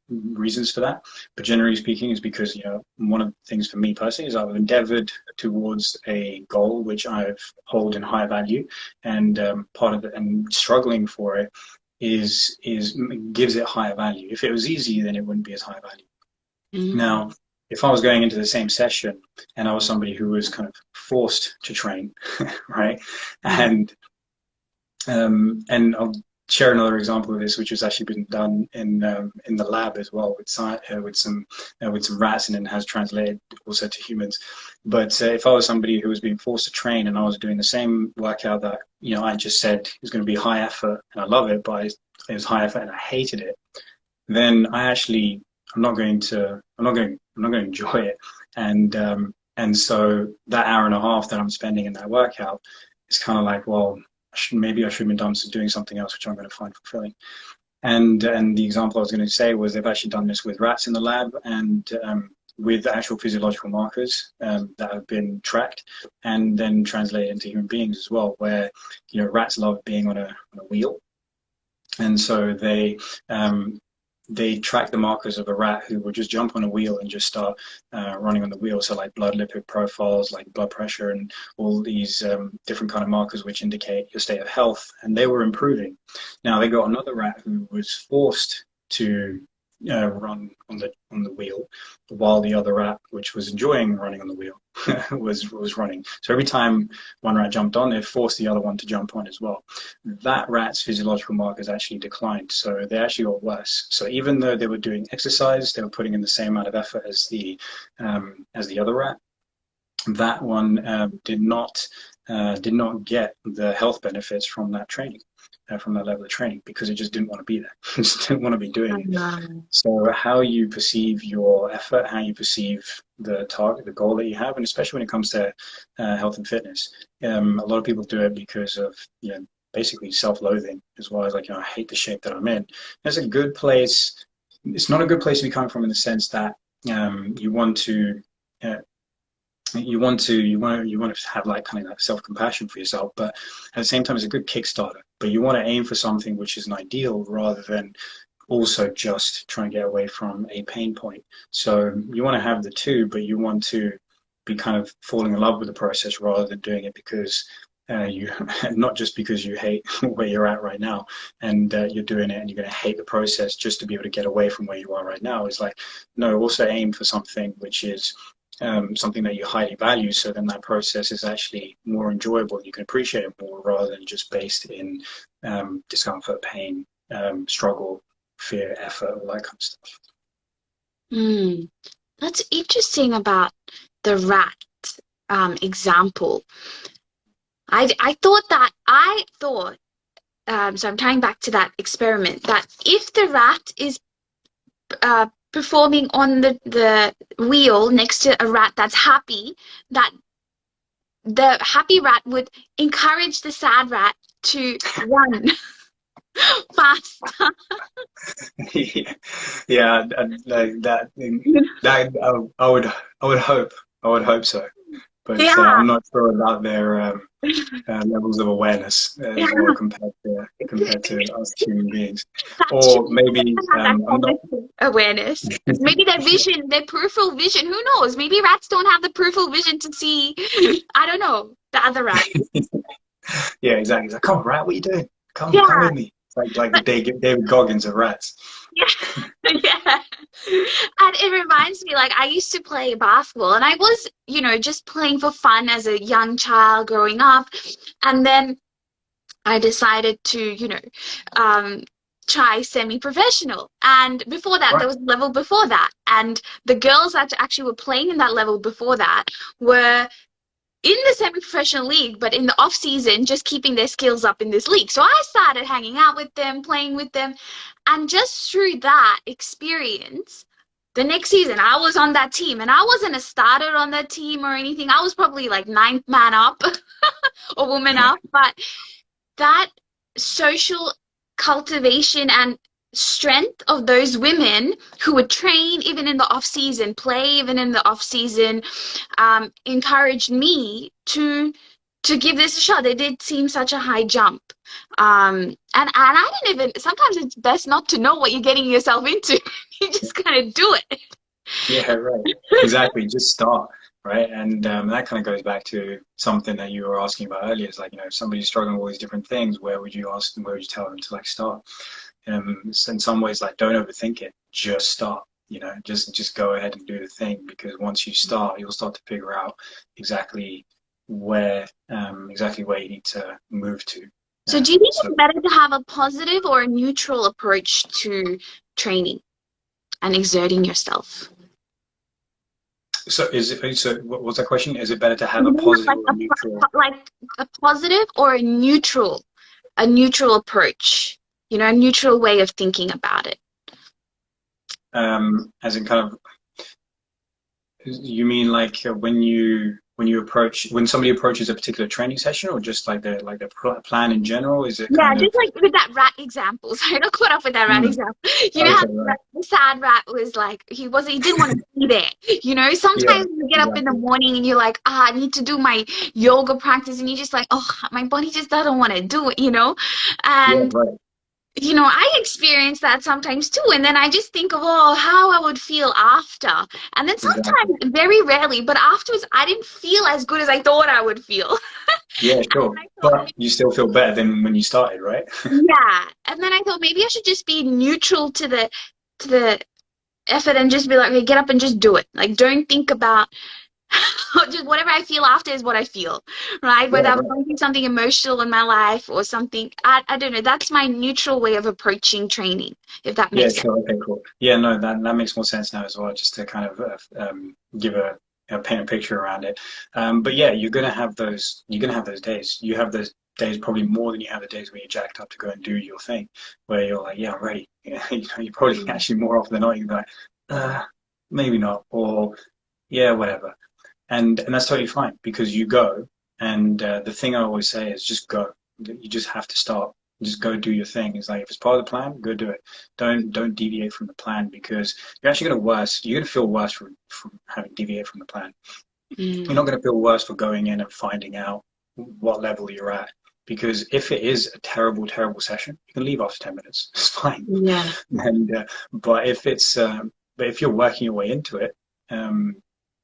reasons for that, but generally speaking, is because one of the things for me personally is I've endeavored towards a goal which I've hold in high value, and part of it and struggling for it is gives it higher value. If it was easy, then it wouldn't be as high value. Mm. Now, if I was going into the same session and I was somebody who was kind of forced to train, right? And I'll share another example of this, which has actually been done in the lab as well with some rats, and then has translated also to humans. But if I was somebody who was being forced to train and I was doing the same workout that I just said is going to be high effort and I love it, but it was high effort and I hated it, then I'm not going to enjoy it. And so that hour and a half that I'm spending in that workout is kind of like, well, maybe I should have been done doing something else, which I'm going to find fulfilling. And the example I was going to say was they've actually done this with rats in the lab, and with actual physiological markers that have been tracked and then translated into human beings as well, where rats love being on a wheel, and so they tracked the markers of a rat who would just jump on a wheel and just start running on the wheel. So like blood lipid profiles, like blood pressure, and all these different kind of markers which indicate your state of health, and they were improving. Now they got another rat who was forced to run on the wheel, while the other rat, which was enjoying running on the wheel, was running. So every time one rat jumped on, it forced the other one to jump on as well. That rat's physiological markers actually declined, so they actually got worse. So even though they were doing exercise, they were putting in the same amount of effort as the other rat. That one did not get the health benefits from that training, from that level of training, because it just didn't want to be there. It just didn't want to be doing it. So how you perceive your effort, how you perceive the target, the goal that you have, and especially when it comes to health and fitness, a lot of people do it because of, basically self-loathing, as well as like, I hate the shape that I'm in. It's a good place. It's not a good place to be coming from, in the sense that you want to. You want to have like kind of like self-compassion for yourself, but at the same time it's a good Kickstarter. But you want to aim for something which is an ideal, rather than also just trying to get away from a pain point. So you want to have the two, but you want to be kind of falling in love with the process, rather than doing it because you not just because you hate where you're at right now, and you're doing it and you're going to hate the process just to be able to get away from where you are right now. It's like, no, also aim for something which is something that you highly value, so then that process is actually more enjoyable. You can appreciate it more, rather than just based in discomfort, pain, struggle, fear, effort, all that kind of stuff. That's interesting about the rat example. I thought, so I'm tying back to that experiment, that if the rat is performing on the wheel next to a rat that's happy, that the happy rat would encourage the sad rat to run faster. Yeah, like I would hope so, but Yeah. I'm not sure about their levels of awareness as well, compared to us human beings. That's Or true. maybe That I'm not. cognitive awareness. Maybe their vision, their peripheral vision, who knows? Maybe rats don't have the peripheral vision to see, I don't know, the other rat. Yeah, exactly. It's like, come on, rat, what are you doing? Come Yeah, with me. It's like the David Goggins of rats. yeah, yeah. And it reminds me, like, I used to play basketball, and I was, just playing for fun as a young child growing up. And then I decided to, try semi-professional. And before that, Right. there was a level before that. And the girls that actually were playing in that level before that were in the semi-professional league, but in the off season, just keeping their skills up in this league. So I started hanging out with them, playing with them. And just through that experience, the next season, I was on that team, and I wasn't a starter on that team or anything. I was probably like ninth man up or woman up, but that social cultivation and strength of those women who would train even in the off season, play even in the off season, encouraged me to give this a shot. They did seem such a high jump, and I didn't even. Sometimes it's best not to know what you're getting yourself into. You just kind of do it. Yeah, right. Exactly. Just start, right? And that kind of goes back to something that you were asking about earlier. It's like, if somebody's struggling with all these different things, where would you ask them, where would you tell them to like start? So in some ways, like, don't overthink it. Just start. Just go ahead and do the thing, because once you start, you'll start to figure out exactly where you need to move to. So do you think So it's better to have a positive or a neutral approach to training and exerting yourself? So what was that question? Is it better to have a positive or a neutral? Like a positive or a neutral approach, a neutral way of thinking about it. As in kind of, you mean like when somebody approaches a particular training session, or just like the plan in general? Is it Yeah, kind just of? like with that rat example. Sorry, not caught up with that rat example. You know how Okay, right. the sad rat was like, he didn't want to be there. Yeah, Sometimes you get up in the exactly. morning and you're like, I need to do my yoga practice, and you're just like, oh, my body just doesn't want to do it, Yeah, and right. I experience that sometimes too. And then I just think of, oh, how I would feel after. And then Exactly. sometimes, very rarely, but afterwards, I didn't feel as good as I thought I would feel. Yeah, And sure. I thought, But you still feel better than when you started, right? yeah. And then I thought maybe I should just be neutral to the effort and just be like, okay, get up and just do it. Like, don't think about just whatever I feel after is what I feel, right? Yeah, Whether I'm right. going through something emotional in my life or something, I don't know. That's my neutral way of approaching training, if that Yeah, makes sense. sure. Okay, cool. Yeah, no, that makes more sense now as well, just to kind of give paint a picture around it. But yeah, you're gonna have those days. You have those days probably more than you have the days where you're jacked up to go and do your thing, where you're like, yeah, I'm ready. You probably actually more often than not, you're like, uh, maybe not, or yeah, whatever. And that's totally fine because you go. And the thing I always say is just go. You just have to start. Just go do your thing. It's like if it's part of the plan, go do it. Don't deviate from the plan because you're actually gonna worse. You're gonna feel worse from having deviate from the plan. You're Mm. not gonna feel worse for going in and finding out what level you're at. Because if it is a terrible, terrible session, you can leave after 10 minutes. It's fine. Yeah. And but if it's but if you're working your way into it, um,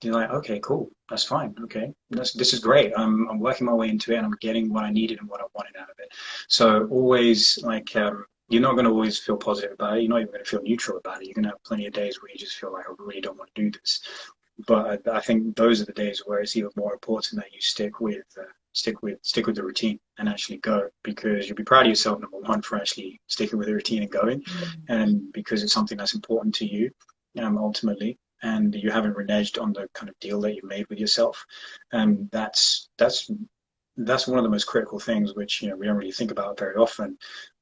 you're like, okay, cool, that's fine. Okay, this is great. I'm working my way into it, and I'm getting what I needed and what I wanted out of it. So always like you're not going to always feel positive about it. You're not even going to feel neutral about it. You're going to have plenty of days where you just feel like I really don't want to do this. But I think those are the days where it's even more important that you stick with the routine and actually go because you'll be proud of yourself, number one, for actually sticking with the routine and going, and because it's something that's important to you, ultimately, and you haven't reneged on the kind of deal that you made with yourself, and that's one of the most critical things, which we don't really think about very often,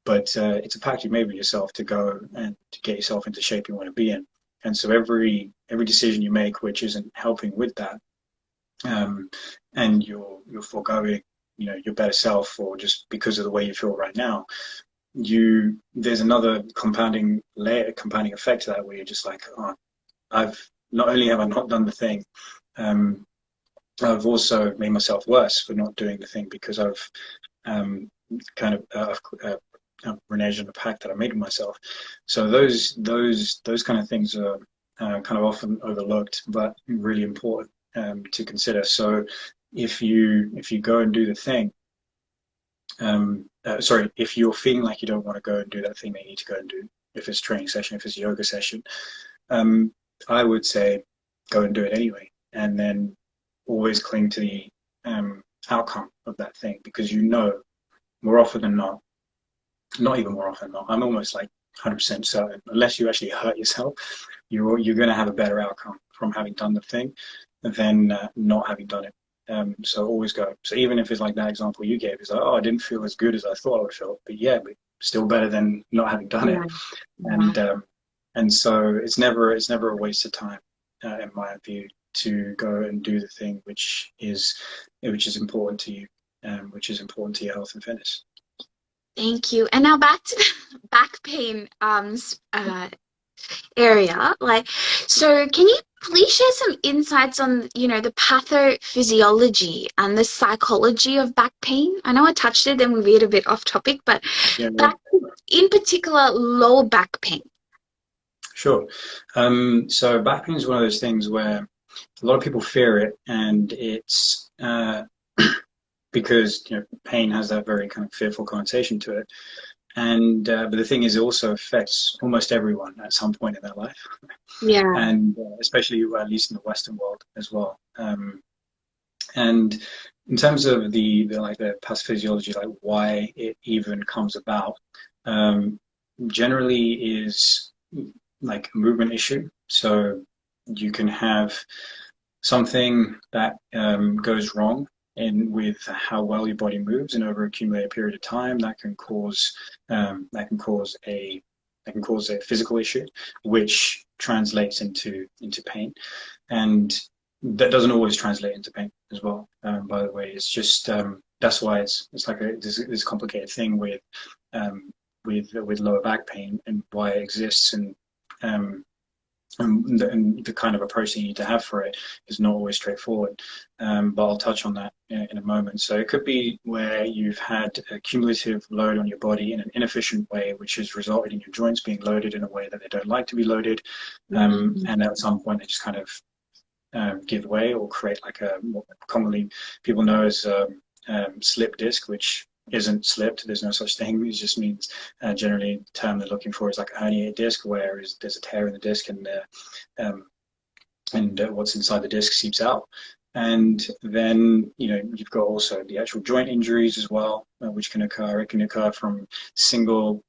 but it's a pact you made with yourself to go and to get yourself into shape you want to be in, and so every decision you make which isn't helping with that, um, and you're foregoing your better self or just because of the way you feel right now, you there's another compounding effect to that where you're just like, oh, I've not only have I not done the thing, um, I've also made myself worse for not doing the thing because I've um, kind of reneged on the pact that I made with myself. So those kind of things are kind of often overlooked, but really important to consider. So if you go and do the thing, sorry, if you're feeling like you don't want to go and do that thing that you need to go and do, if it's a training session, if it's a yoga session, um, I would say go and do it anyway, and then always cling to the outcome of that thing because more often than not even more often than not, I'm almost like 100% certain, unless you actually hurt yourself, you're going to have a better outcome from having done the thing than not having done it. So always go. So even if it's like that example you gave, it's like, oh, I didn't feel as good as I thought I would feel, but yeah, but still better than not having done it. Yeah. Yeah. And so it's never a waste of time, in my view, to go and do the thing which is important to you, which is important to your health and fitness. Thank you. And now back to the back pain area. Like, so can you please share some insights on, the pathophysiology and the psychology of back pain? I know I touched it, then we veered a bit off topic, but Yeah, yeah. back, in particular, lower back pain. Sure. So back pain is one of those things where a lot of people fear it, and it's because pain has that very kind of fearful connotation to it. And but the thing is, it also affects almost everyone at some point in their life, Yeah. and especially at least in the Western world as well. And in terms of the pathophysiology, like why it even comes about, um, generally is like a movement issue. So you can have something that goes wrong in with how well your body moves, and over accumulated period of time, that can cause a physical issue, which translates into pain, and that doesn't always translate into pain as well. By the way, it's just that's why it's like this complicated thing with lower back pain and why it exists, um, and the kind of approach that you need to have for it is not always straightforward. But I'll touch on that in a moment. So it could be where you've had a cumulative load on your body in an inefficient way, which has resulted in your joints being loaded in a way that they don't like to be loaded. Mm. And at some point, they just kind of give way or create like a what commonly people know as slip disc, which isn't slipped. There's no such thing. It just means generally the term they're looking for is like a herniated disc, where there's a tear in the disc um, and what's inside the disc seeps out. And then, you've got also the actual joint injuries as well, which can occur. It can occur from a single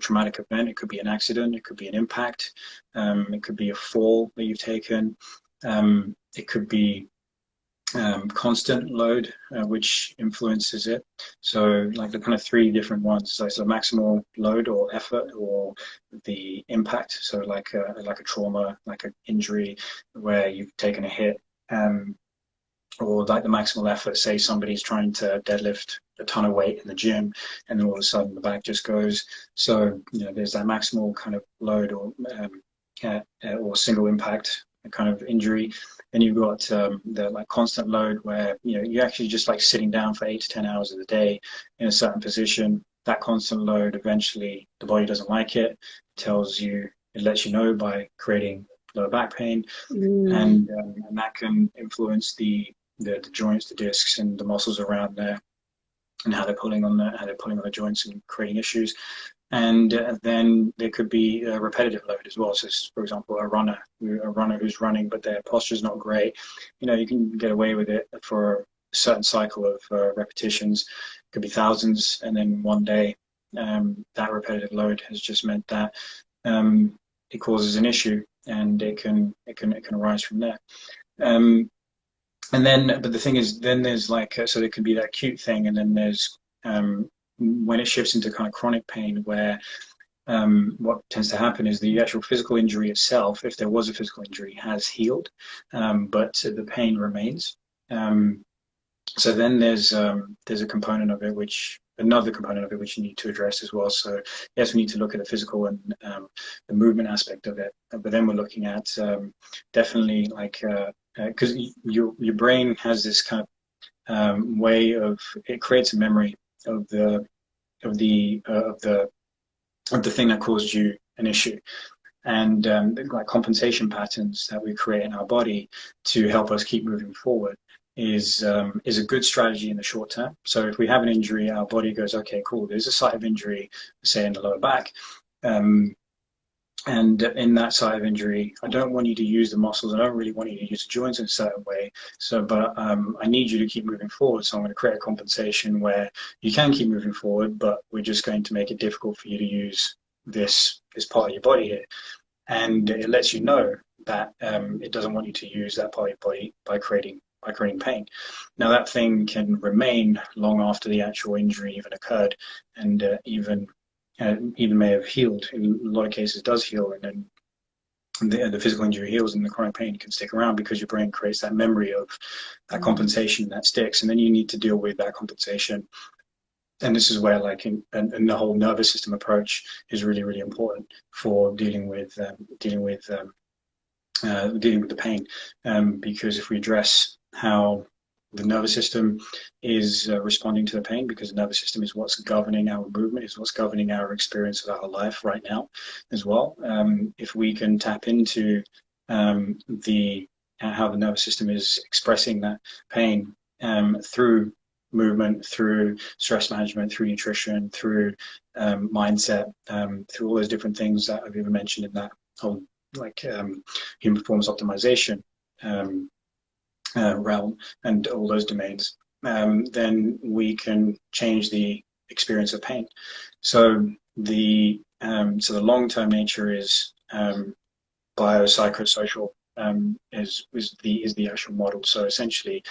traumatic event. It could be an accident. It could be an impact. It could be a fall that you've taken. It could be constant load, which influences it. So, like the kind of three different ones, so maximal load or effort, or the impact. So, like a trauma, like an injury where you've taken a hit, or like the maximal effort. Say somebody's trying to deadlift a ton of weight in the gym, and then all of a sudden the back just goes. So, there's that maximal kind of load, or single impact kind of injury. Then you've got the like constant load, where you're actually just like sitting down for 8 to 10 hours of the day in a certain position. That constant load, eventually the body doesn't like it. It lets you know by creating lower back pain, Mm. and that can influence the joints, the discs, and the muscles around there, and how they're pulling on the joints and creating issues. And then there could be a repetitive load as well. So, for example, a runner who's running, but their posture is not great. You can get away with it for a certain cycle of repetitions. It could be thousands, and then one day that repetitive load has just meant that it causes an issue, and it can arise from there. Um, but the thing is, then there's like, so there can be that acute thing, and then there's when it shifts into kind of chronic pain, where what tends to happen is the actual physical injury itself, if there was a physical injury, has healed, but the pain remains. So then there's another component of it which you need to address as well. So yes, we need to look at the physical and the movement aspect of it, but then we're looking at definitely like because your brain has this kind of way of, it creates a memory of the of the of the of the thing that caused you an issue, and like compensation patterns that we create in our body to help us keep moving forward is a good strategy in the short term. So if we have an injury, our body goes, okay, cool, there's a site of injury, say in the lower back. And in that site of injury, I don't want you to use the muscles. I don't really want you to use the joints in a certain way. But I need you to keep moving forward. So I'm going to create a compensation where you can keep moving forward, but we're just going to make it difficult for you to use this part of your body here. And it lets you know that it doesn't want you to use that part of your body by creating pain. Now that thing can remain long after the actual injury even occurred, and even may have healed. In a lot of cases, does heal, and then the physical injury heals, and the chronic pain can stick around because your brain creates that memory of that compensation that sticks, and then you need to deal with that compensation. And this is where, like, and the whole nervous system approach is really, really important for dealing with the pain, because if we address how the nervous system is responding to the pain, because the nervous system is what's governing our movement, is what's governing our experience of our life right now as well. If we can tap into the how the nervous system is expressing that pain through movement, through stress management, through nutrition, through mindset, through all those different things that I've even mentioned in that whole human performance optimization realm, and all those domains, then we can change the experience of pain. So the long-term nature is biopsychosocial, is the actual model. So essentially,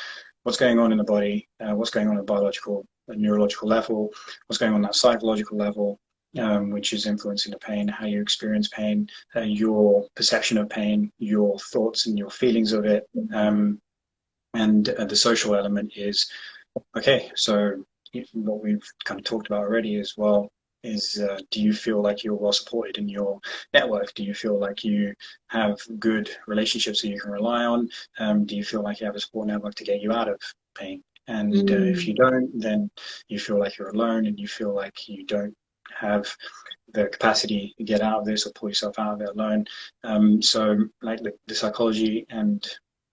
what's going on in the body, what's going on at a biological, a neurological level, what's going on at that psychological level, which is influencing the pain, how you experience pain, your perception of pain, your thoughts and your feelings of it, and the social element is, okay, so what we've kind of talked about already as well is, do you feel like you're well supported in your network? Do you feel like you have good relationships that you can rely on? Do you feel like you have a support network to get you out of pain. And if you Mm. don't, then you feel like you're alone, and you feel like you don't have the capacity to get out of this or pull yourself out of it alone. So like the psychology and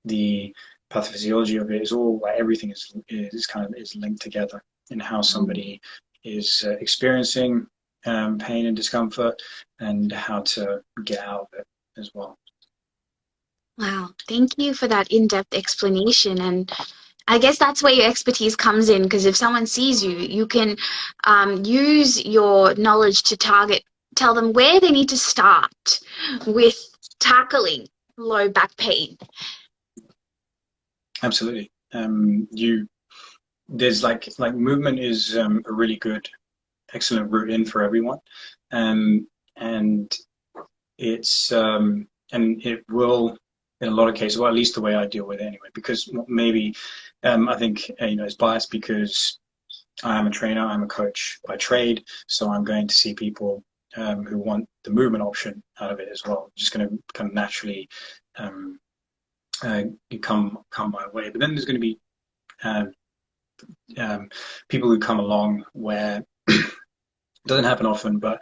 the pathophysiology of it is all like everything is kind of is linked together in how somebody is experiencing pain and discomfort and how to get out of it as well. Wow, thank you for that in-depth explanation. And I guess that's where your expertise comes in, because if someone sees you, you can use your knowledge to tell them where they need to start with tackling low back pain. Absolutely. You there's like movement is a really good, excellent route in for everyone, and it's and it will in a lot of cases, well, at least the way I deal with it anyway, because maybe I think it's biased because I am a trainer, I'm a coach by trade, so I'm going to see people who want the movement option out of it as well. Just going to kind of naturally um, uh, come my way. But then there's going to be um, people who come along where it doesn't happen often, but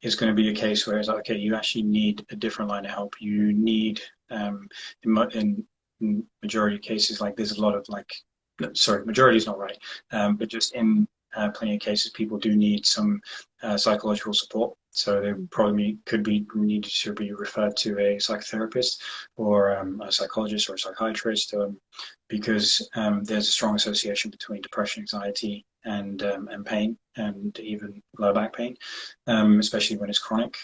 it's going to be a case where it's like, okay, you actually need a different line of help. You need, in majority of cases, like there's a lot of like, no, sorry, majority is not right, but just in plenty of cases, people do need some psychological support. So they probably could be needed to be referred to a psychotherapist or a psychologist or a psychiatrist, because there's a strong association between depression, anxiety, and pain, and even low back pain, especially when it's chronic.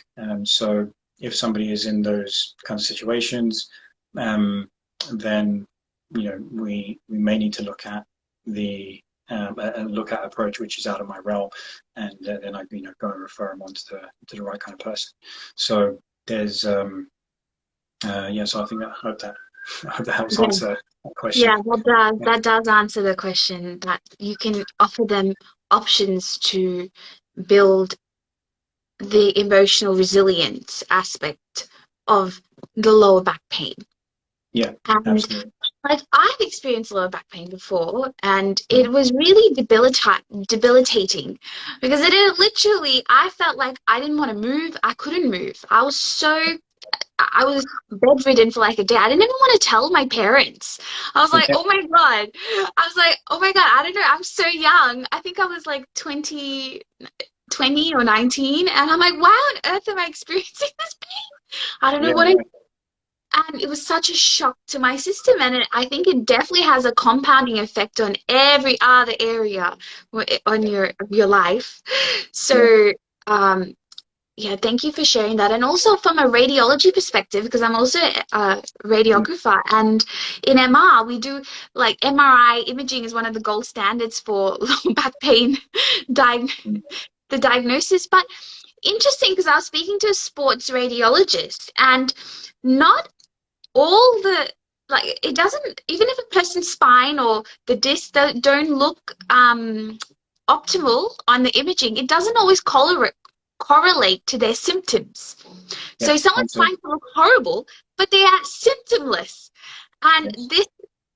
So if somebody is in those kinds of situations, then we may need to look at the look at approach which is out of my realm, and then I go and refer them on to the right kind of person. So there's yeah. So I think that I hope that helps Yeah, answer that question. yeah, that does answer the question, that you can offer them options to build the emotional resilience aspect of the lower back pain. Yeah, And absolutely. like I've experienced lower back pain before, and it was really debilitating because it literally, I felt like I didn't want to move. I couldn't move. I was bedridden for like a day. I didn't even want to tell my parents. I was like, Yeah, oh my God. I was like, oh my God, I don't know. I'm so young. I think I was like 20 or 19. And I'm like, why on earth am I experiencing this pain? I don't know yeah, what yeah. and it was such a shock to my system, and I think it definitely has a compounding effect on every other area on your life. Yeah. So, um, yeah, thank you for sharing that. And also from a radiology perspective, because I'm also a Mm, radiographer, and in MR, we do like MRI imaging is one of the gold standards for low back pain diag mm. the diagnosis. But interesting, because I was speaking to a sports radiologist, and not all the like it doesn't, even if a person's spine or the disc don't look optimal on the imaging, it doesn't always correlate to their symptoms. Yeah, So someone's absolutely. spine can look horrible, but they are symptomless. And Yes.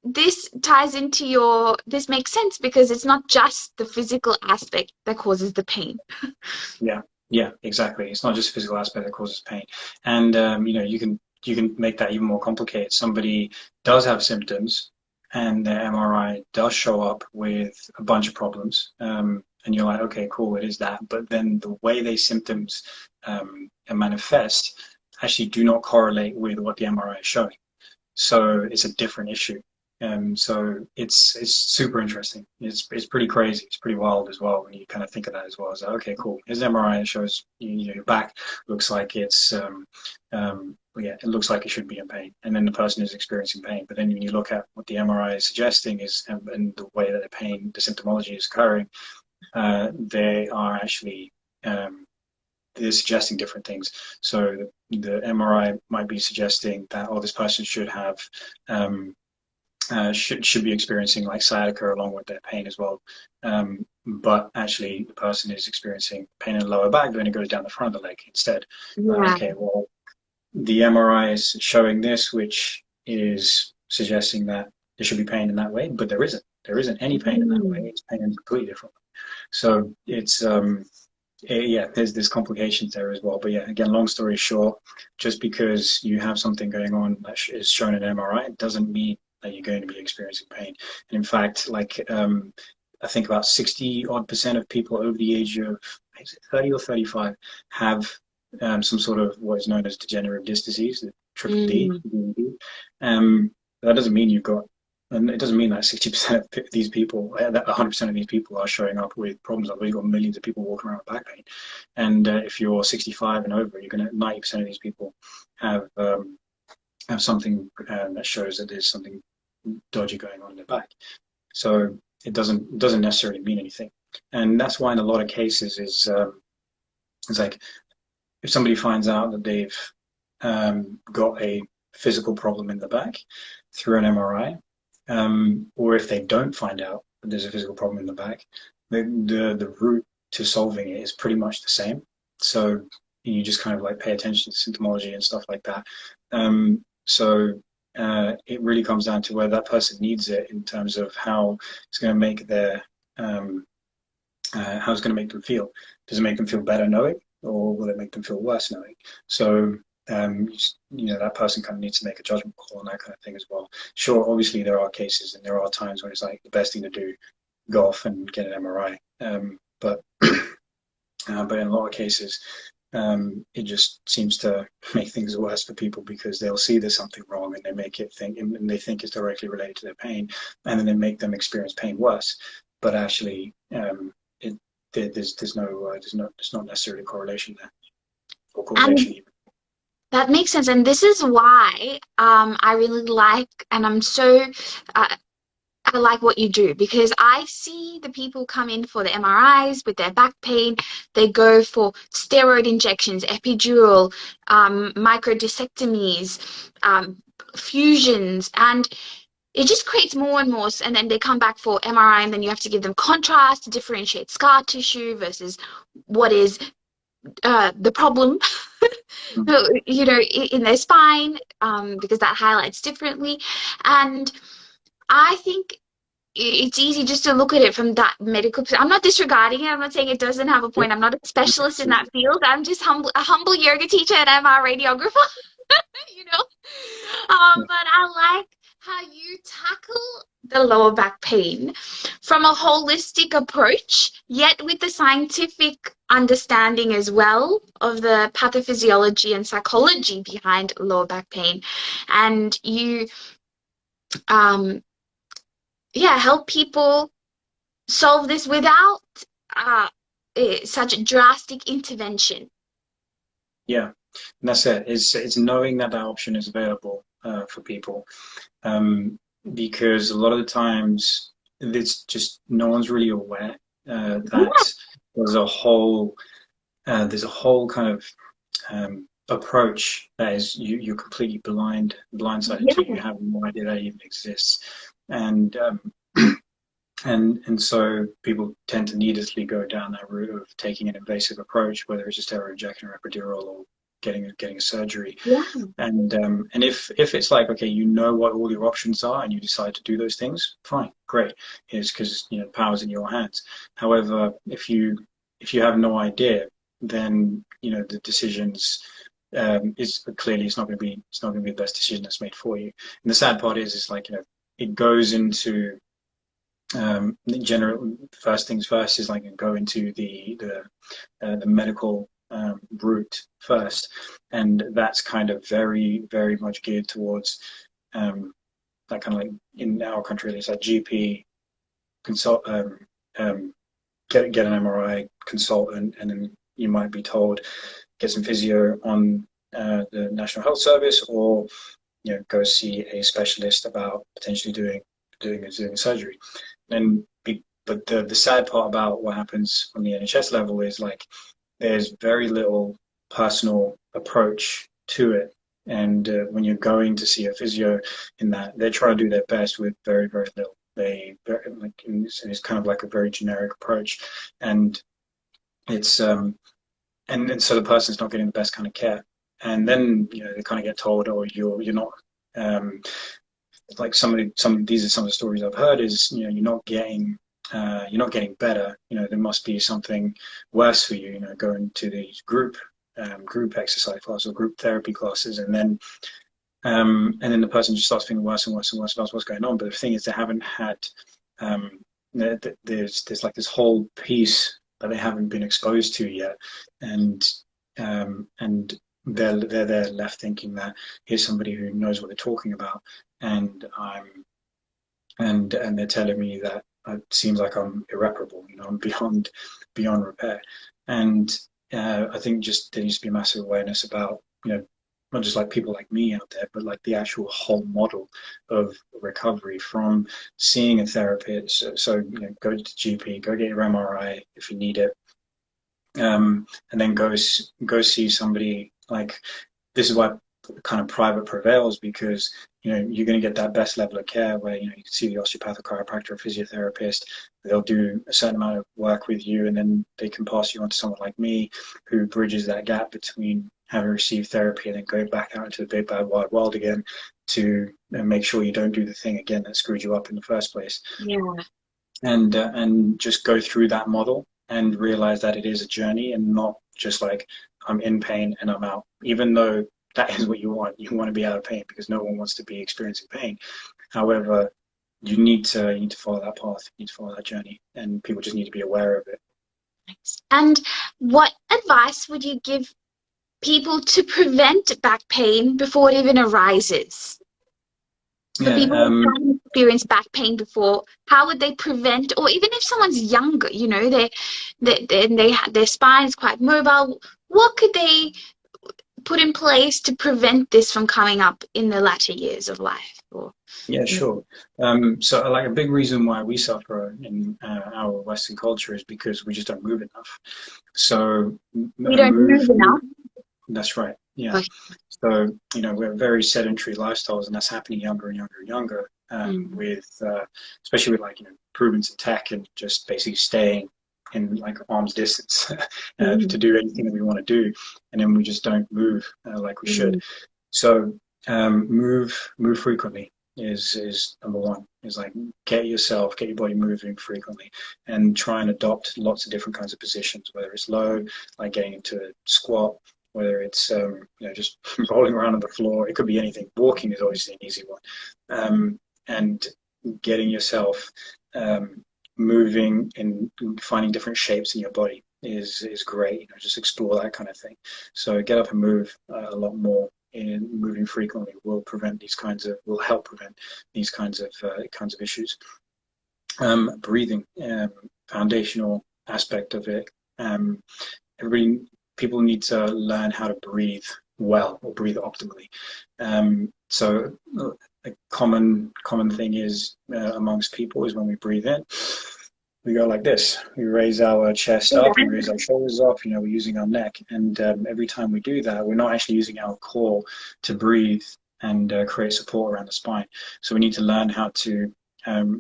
this ties into your, this makes sense because it's not just the physical aspect that causes the pain. Yeah, yeah, exactly. It's not just a physical aspect that causes pain, and you can make that even more complicated. Somebody does have symptoms, and their MRI does show up with a bunch of problems, and you're like, okay, cool, it is that. But then the way they symptoms manifest actually do not correlate with what the MRI is showing. So it's a different issue. So it's super interesting. It's pretty crazy. It's pretty wild as well when you kind of think of that as well. It's like, okay, cool. Here's an MRI. It shows your back looks like it's well, yeah, it looks like it should be in pain, and then the person is experiencing pain. But then when you look at what the MRI is suggesting is and the way that the pain, the symptomology is occurring, they are actually they're suggesting different things. So the MRI might be suggesting that, oh, this person should have should be experiencing like sciatica along with their pain as well. But actually, the person is experiencing pain in the lower back, then it goes down the front of the leg instead. Yeah. Okay, well, the MRI is showing this, which is suggesting that there should be pain in that way, but there isn't any pain in that way. Mm. It's pain in a completely different way. So it's yeah, there's complications there as well. But yeah, again, long story short, just because you have something going on that is shown in an MRI, it doesn't mean that you're going to be experiencing pain. And in fact, like I think about 60 odd percent of people over the age of 30 or 35 have some sort of what is known as degenerative disc disease, the triple D. Mm. That doesn't mean you've got, and it doesn't mean that 60% of these people, that 100% of these people are showing up with problems. Like we've got millions of people walking around with back pain. And if you're 65 and over, you're going to, 90% of these people have something that shows that there's something dodgy going on in their back. So it doesn't necessarily mean anything. And that's why in a lot of cases it's like if somebody finds out that they've got a physical problem in the back through an MRI, or if they don't find out that there's a physical problem in the back, the route to solving it is pretty much the same. So you just kind of like pay attention to symptomology and stuff like that. It really comes down to where that person needs it in terms of how it's going to make their how it's going to make them feel. Does it make them feel better knowing, or will it make them feel worse knowing? So that person kind of needs to make a judgment call on that kind of thing as well. Sure, obviously there are cases and there are times when it's like the best thing to do, go off and get an MRI. But in a lot of cases, it just seems to make things worse for people because they'll see there's something wrong and they make it think, and they think it's directly related to their pain, and then they make them experience pain worse. But actually, there's not necessarily correlation there or causation even. That makes sense. And this is why I really like, and I like what you do, because I see the people come in for the MRIs with their back pain. They go for steroid injections, epidural, microdiscectomies, fusions, and it just creates more and more. And then they come back for MRI, and then you have to give them contrast to differentiate scar tissue versus what is the problem, in their spine, because that highlights differently. And I think it's easy just to look at it from that medical. I'm not disregarding it. I'm not saying it doesn't have a Yeah, point. I'm not a specialist in that field. I'm just a humble yoga teacher and MR radiographer, you know. yeah, But I like how you tackle the lower back pain from a holistic approach, yet with the scientific understanding as well of the pathophysiology and psychology behind lower back pain. And you, help people solve this without such drastic intervention. yeah. And that's it. It's knowing that that option is available for people, because a lot of the times it's just no one's really aware that there's a whole kind of approach that is you're completely blindsided to. You Yeah. have no idea that even exists, and and so people tend to needlessly go down that route of taking an invasive approach, whether it's a steroid injection or epidural or getting a surgery. Yeah. And if it's like, okay, you know what all your options are and you decide to do those things, fine, great. It's because the power's in your hands. However, if you have no idea, then the decisions is clearly it's not going to be the best decision that's made for you. And the sad part is like it goes into general. First things first is like go into the medical route first, and that's kind of very very much geared towards that kind of like in our country it's like GP consult, get an MRI consultant, and then you might be told get some physio on the National Health Service, or go see a specialist about potentially doing a surgery. But the sad part about what happens on the NHS level is like there's very little personal approach to it. And when you're going to see a physio in that, they're trying to do their best with very, very little. It's kind of like a very generic approach. And it's, and so the person's not getting the best kind of care. And then, they kind of get told, oh, you're not, like these are some of the stories I've heard is, you're not getting better. There must be something worse for you. Going to these group exercise classes or group therapy classes, and then the person just starts feeling worse and worse and worse about what's going on. But the thing is, they haven't had um, there's like this whole piece that they haven't been exposed to yet, and and they're left thinking that here's somebody who knows what they're talking about, and they're telling me that it seems like I'm irreparable. I'm beyond repair, and I think just there needs to be a massive awareness about not just like people like me out there, but like the actual whole model of recovery from seeing a therapist. So go to GP, go get your MRI if you need it, and then go see somebody. Like, this is why kind of private prevails, because you're going to get that best level of care where you can see the osteopath or chiropractor or physiotherapist. They'll do a certain amount of work with you, and then they can pass you on to someone like me who bridges that gap between having received therapy and then going back out into the big bad wide world again to make sure you don't do the thing again that screwed you up in the first place. Yeah. And just go through that model and realize that it is a journey, and not just like I'm in pain and I'm out, even though that is what you want. You want to be out of pain because no one wants to be experiencing pain. However, you need to follow that path. You need to follow that journey, and people just need to be aware of it. And what advice would you give people to prevent back pain before it even arises? For Yeah. people who haven't experienced back pain before, how would they prevent, or even if someone's younger, their spine is quite mobile, what could they put in place to prevent this from coming up in the latter years of life? Yeah, sure. So, like, a big reason why we suffer in our Western culture is because we just don't move enough. So, We don't move. move enough. That's right. Yeah. Okay. So, we're very sedentary lifestyles, and that's happening younger and younger and younger, with especially with, like, improvements in tech and just basically staying in like arm's distance to do anything that we want to do, and then we just don't move like we should. So, move frequently is number one. Is like get your body moving frequently, and try and adopt lots of different kinds of positions, whether it's low, like getting into a squat, whether it's just rolling around on the floor. It could be anything. Walking is obviously an easy one, and getting yourself moving and finding different shapes in your body is great. Just explore that kind of thing. So get up and move a lot more. In moving frequently will help prevent these kinds of issues. Breathing, foundational aspect of it. People need to learn how to breathe well or breathe optimally. So a common thing is amongst people is when we breathe in, we go like this. We raise our chest up, we raise our shoulders up, we're using our neck. And every time we do that, we're not actually using our core to breathe and create support around the spine. So we need to learn how to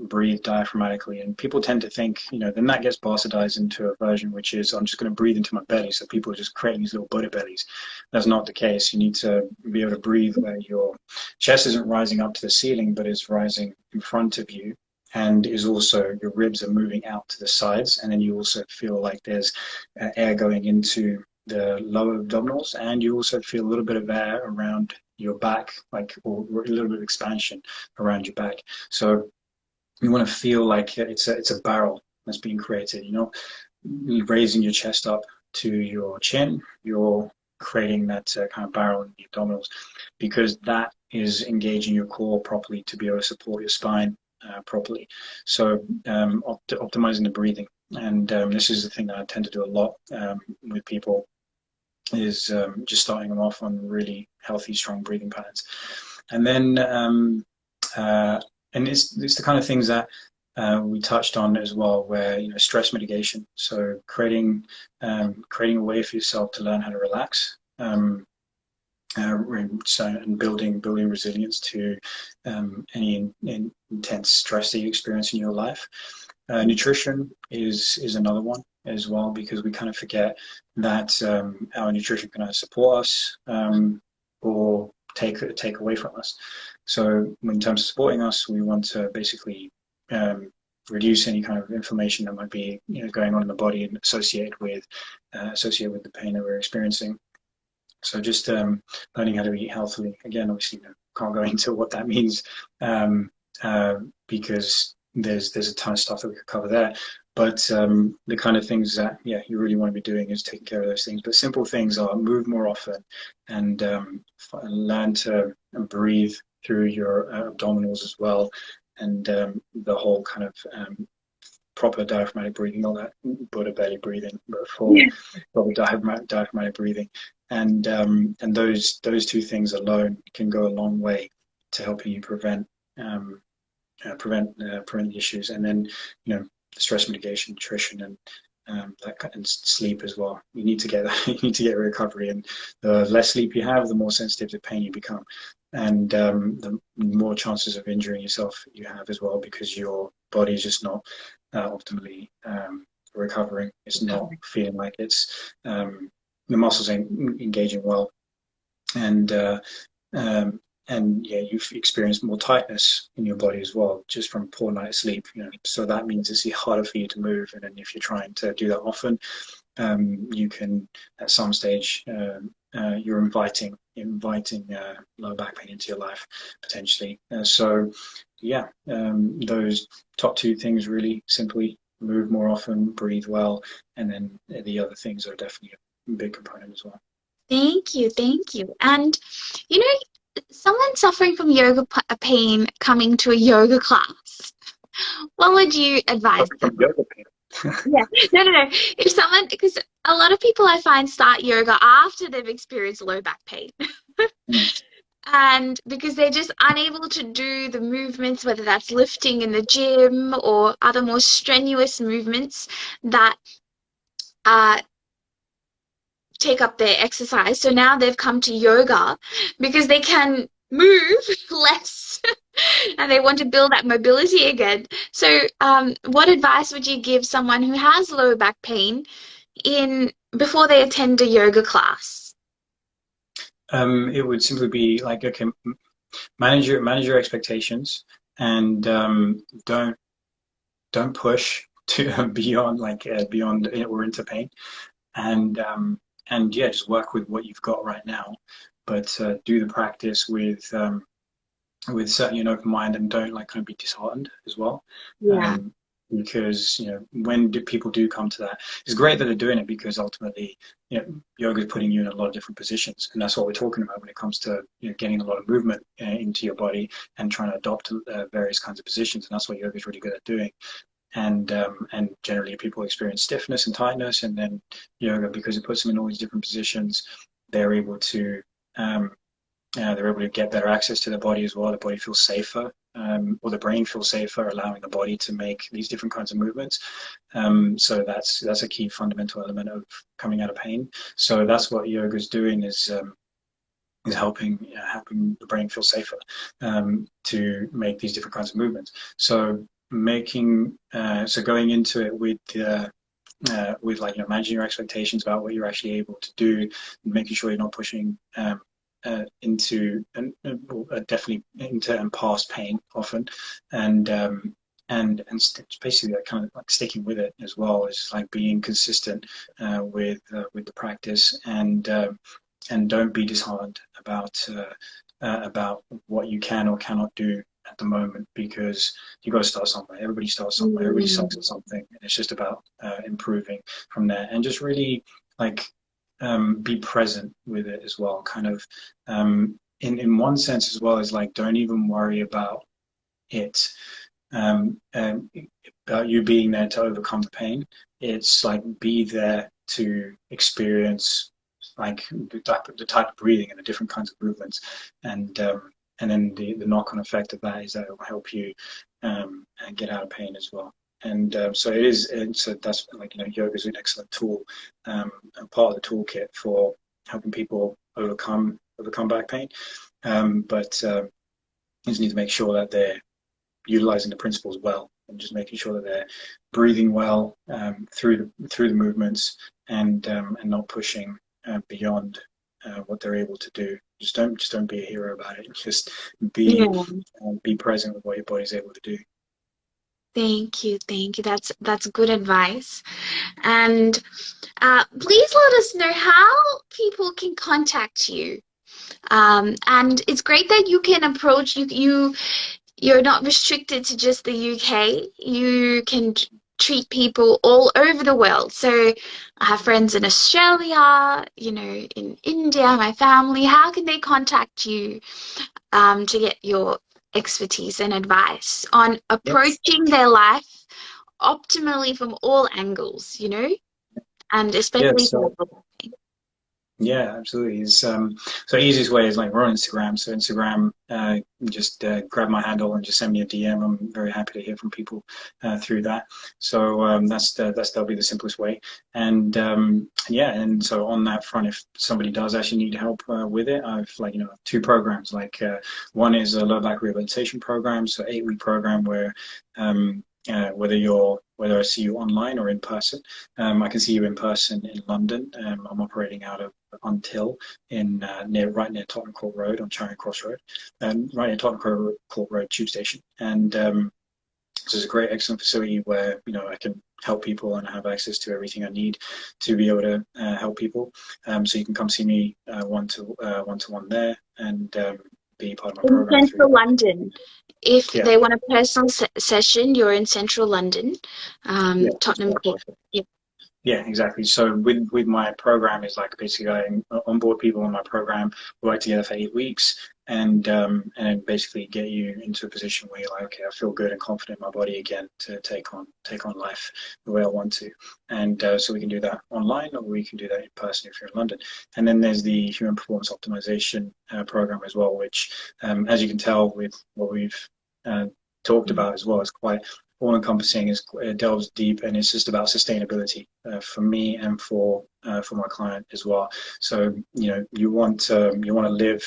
breathe diaphragmatically. And people tend to think, then that gets bastardized into a version which is, I'm just going to breathe into my belly. So people are just creating these little Buddha bellies. That's not the case. You need to be able to breathe where your chest isn't rising up to the ceiling, but is rising in front of you. And is also, your ribs are moving out to the sides, and then you also feel like there's air going into the lower abdominals, and you also feel a little bit of air around your back, or a little bit of expansion around your back. So you want to feel like it's a barrel that's being created. Raising your chest up to your chin, you're creating that kind of barrel in the abdominals, because that is engaging your core properly to be able to support your spine properly. So optimizing the breathing, and this is the thing that I tend to do a lot with people, is just starting them off on really healthy, strong breathing patterns. And then and it's the kind of things that we touched on as well, where stress mitigation. So creating a way for yourself to learn how to relax. And building resilience to any intense stress that you experience in your life. Nutrition is another one as well, because we kind of forget that our nutrition can either support us or take away from us. So in terms of supporting us, we want to basically reduce any kind of inflammation that might be going on in the body and associated with the pain that we're experiencing. So just learning how to eat healthily. Again, obviously, can't go into what that means because there's a ton of stuff that we could cover there. But the kind of things that you really want to be doing is taking care of those things. But simple things are move more often and learn to breathe through your abdominals as well, and the whole kind of proper diaphragmatic breathing, not that Buddha belly breathing, but proper diaphragmatic breathing. And those two things alone can go a long way to helping you prevent the issues. And then stress mitigation, nutrition, and and sleep as well. You need to get recovery, and the less sleep you have, the more sensitive to pain you become, and the more chances of injuring yourself you have as well, because your body is just not optimally recovering. It's not feeling like it's the muscles ain't engaging well, and you've experienced more tightness in your body as well, just from poor night's sleep. So that means it's harder for you to move, and then if you're trying to do that often, you can at some stage you're inviting lower back pain into your life potentially. Those top two things, really simply: move more often, breathe well, and then the other things are definitely a big component as well. Thank you, thank you. And someone suffering from yoga pain coming to a yoga class, what would you advise them? Yoga pain. Yeah, no. If someone, because a lot of people I find start yoga after they've experienced low back pain. And because they're just unable to do the movements, whether that's lifting in the gym or other more strenuous movements that take up their exercise. So now they've come to yoga because they can move less and they want to build that mobility again. So what advice would you give someone who has lower back pain before they attend a yoga class? It would simply be like, okay, manage your expectations, and don't push to beyond or into pain, and just work with what you've got right now, but do the practice with certainly an open mind, and don't kind of be disheartened as well. Yeah. Because when people do come to that, it's great that they're doing it, because ultimately yoga is putting you in a lot of different positions, and that's what we're talking about when it comes to getting a lot of movement into your body and trying to adopt various kinds of positions, and that's what yoga is really good at doing. And generally people experience stiffness and tightness, and then yoga, because it puts them in all these different positions, they're able to get better access to their body as well. The body feels safer, or the brain feels safer, allowing the body to make these different kinds of movements. So that's a key fundamental element of coming out of pain. So that's what yoga is doing, is helping the brain feel safer to make these different kinds of movements. So going into it with managing your expectations about what you're actually able to do, making sure you're not pushing into definitely into and past pain often, and basically kind of sticking with it as well, is being consistent with the practice, and don't be disheartened about what you can or cannot do at the moment, because you've got to start somewhere. Everybody starts somewhere. Everybody sucks at something, and it's just about improving from there, and just really be present with it as well. Kind of in one sense as well, as don't even worry about it, about you being there to overcome the pain. It's be there to experience the type of breathing and the different kinds of movements, and then the knock-on effect of that is that it will help you get out of pain as well. And so it is, and so that's yoga is an excellent tool, and part of the toolkit for helping people overcome back pain. But you just need to make sure that they're utilizing the principles well, and just making sure that they're breathing well through the movements, and not pushing beyond what they're able to do. Just don't be a hero about it. Just Yeah. be present with what your body's able to do. Thank you. Thank you. That's good advice. And please let us know how people can contact you. And it's great that you can approach you're not restricted to just the UK. You can treat people all over the world. So I have friends in Australia, in India, my family. How can they contact you to get your expertise and advice on Yes. approaching their life optimally from all angles, and Yeah. especially for So yeah, absolutely. So easiest way is like we're on Instagram. So Instagram, just grab my handle and just send me a DM. I'm very happy to hear from people through that. So that'll be the simplest way. And yeah, and so on that front, if somebody does actually need help with it, I've like two programs. Like one is a low back rehabilitation program, so 8-week program where whether I see you online or in person. I can see you in person in London. I'm operating out of Until in right near Tottenham Court Road on Charing Cross Road, and right near Tottenham Court Road Tube Station. And this is a great, excellent facility where I can help people and have access to everything I need to be able to help people. So you can come see me one to one there and be part of my in program through central that. London. If Yeah, they want a personal session, you're in central London, yeah, that's Tottenham Court. perfect. Yeah. Yeah, exactly. So with my program is like basically I onboard people on my program, we work together for 8 weeks, and basically get you into a position where you're like, okay, I feel good and confident in my body again to take on life the way I want to. And so we can do that online, or we can do that in person if you're in London. And then there's the human performance optimization program as well, which, as you can tell with what we've uh, talked about as well, is quite all encompassing. It delves deep, and it's just about sustainability for me and for my client as well. So you want to live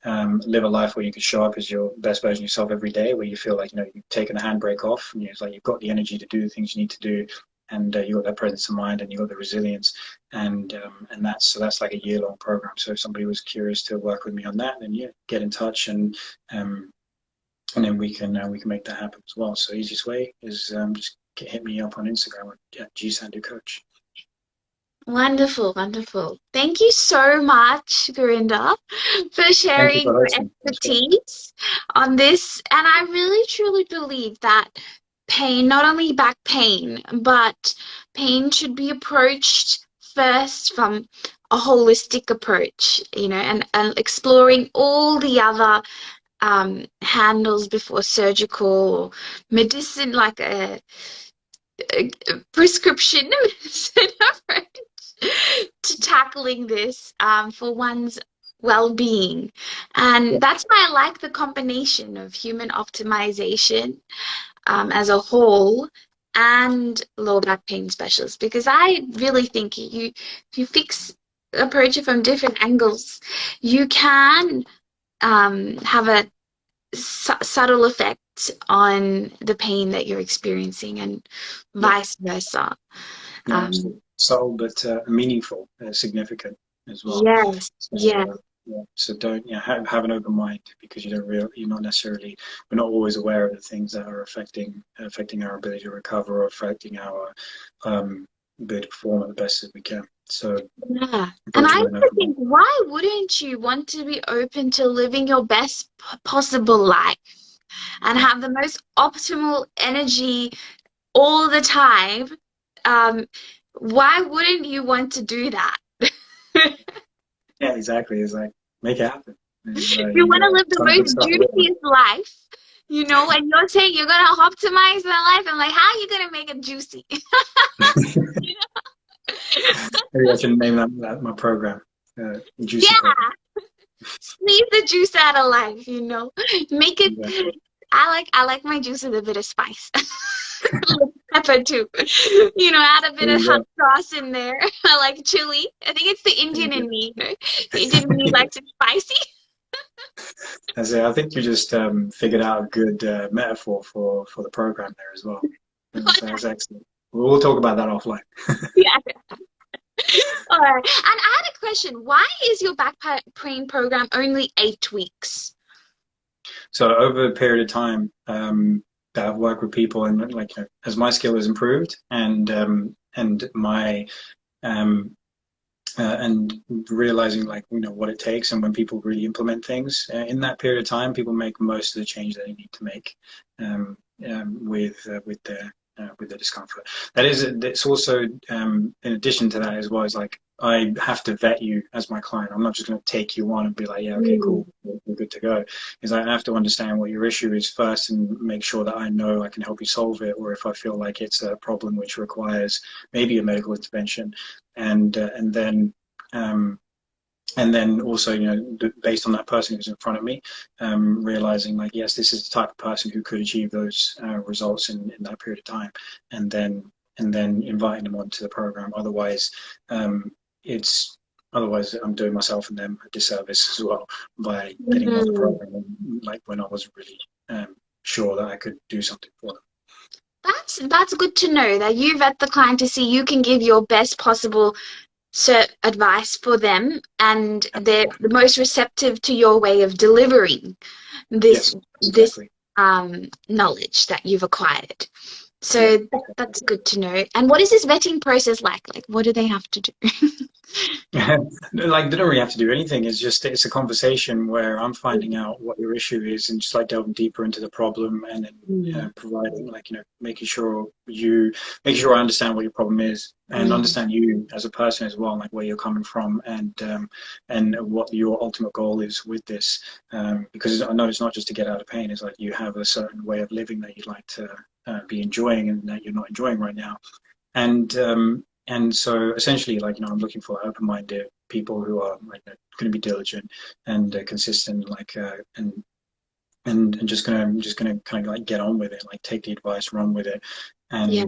a life where you can show up as your best version of yourself every day, where you feel like you've taken the handbrake off, and it's like you've got the energy to do the things you need to do, and you got that presence of mind, and you got the resilience, and that's like a year-long program. So if somebody was curious to work with me on that, then yeah, get in touch, um, and then we can make that happen as well. So easiest way is just hit me up on Instagram at gsanducoach. Wonderful, wonderful. Thank you so much, Gurinder, for Thank you sharing for your hosting. It was great. expertise on this. And I really truly believe that pain, not only back pain, but pain should be approached first from a holistic approach, and exploring all the other handles before surgical medicine, like a prescription medicine approach to tackling this for one's well-being. Yeah, And that's why I like the combination of human optimization as a whole and low back pain specialist, because I really think if you approach it from different angles, you can have a subtle effect on the pain that you're experiencing and yeah, vice versa. yeah, Um, absolutely. Subtle but meaningful, significant as well. yes, So yeah, yeah, so don't have an open mind, because you're not necessarily, we're not always aware of the things that are affecting our ability to recover, or affecting our ability to perform at the best as we can. So yeah. And approach it I with an also open mind. think, why wouldn't you want to be open to living your best possible life and Yeah, have the most optimal energy all the time? Um, why wouldn't you want to do that? yeah, exactly. It's like make it happen. There's You want to live the ton of good most stuff available. juiciest life, and you're saying you're gonna optimize my life. I'm like, how are you gonna make it juicy? Maybe I can name that my program, Juicy Yeah, Program. squeeze the juice out of life, Make it. Exactly. I like my juice with a bit of spice. Little pepper too. Add a bit There of you hot go. sauce in there. I like chili. I think it's the There you Indian go. in me. The Indian in me likes it spicy. That's it. I think you just figured out a good metaphor for the program there as well. That's excellent. We'll talk about that offline. Yeah. All right. And I had a question. Why is your back pain program only 8 weeks? So over a period of time, that I've worked with people, and like as my skill has improved, and my and realizing like what it takes, and when people really implement things in that period of time, people make most of the change that they need to make um, with their discomfort. That is, it's also in addition to that as well, is like I have to vet you as my client. I'm not just going to take you on and be like, yeah, okay, Mm. cool, we're good to go. Is I have to understand what your issue is first and make sure that I know I can help you solve it, or if I feel like it's a problem which requires maybe a medical intervention, and uh, and then um, and then also based on that person who's in front of me, realizing like yes, this is the type of person who could achieve those results in that period of time, and then inviting them onto the program. It's otherwise I'm doing myself and them a disservice as well by getting them on the Mm. program, like when I wasn't really sure that I could do something for them. That's good to know that you vet the client to see you can give your best possible advice for them, and they're the most receptive to your way of delivering this Yes, this exactly. knowledge that you've acquired. Yeah. So that's good to know. And what is this vetting process like? Like, what do they have to do? Like they don't really have to do anything. It's a conversation where I'm finding out what your issue is and just like delving deeper into the problem, and then Mm, providing like making sure I understand what your problem is and mm, understand you as a person as well, like where you're coming from, and what your ultimate goal is with this. Because I know it's not just to get out of pain. It's like you have a certain way of living that you'd like to be enjoying and that you're not enjoying right now, and so essentially, like I'm looking for open-minded people who are like going to be diligent and consistent, like and just gonna kind of like get on with it, like take the advice, run with it, yeah.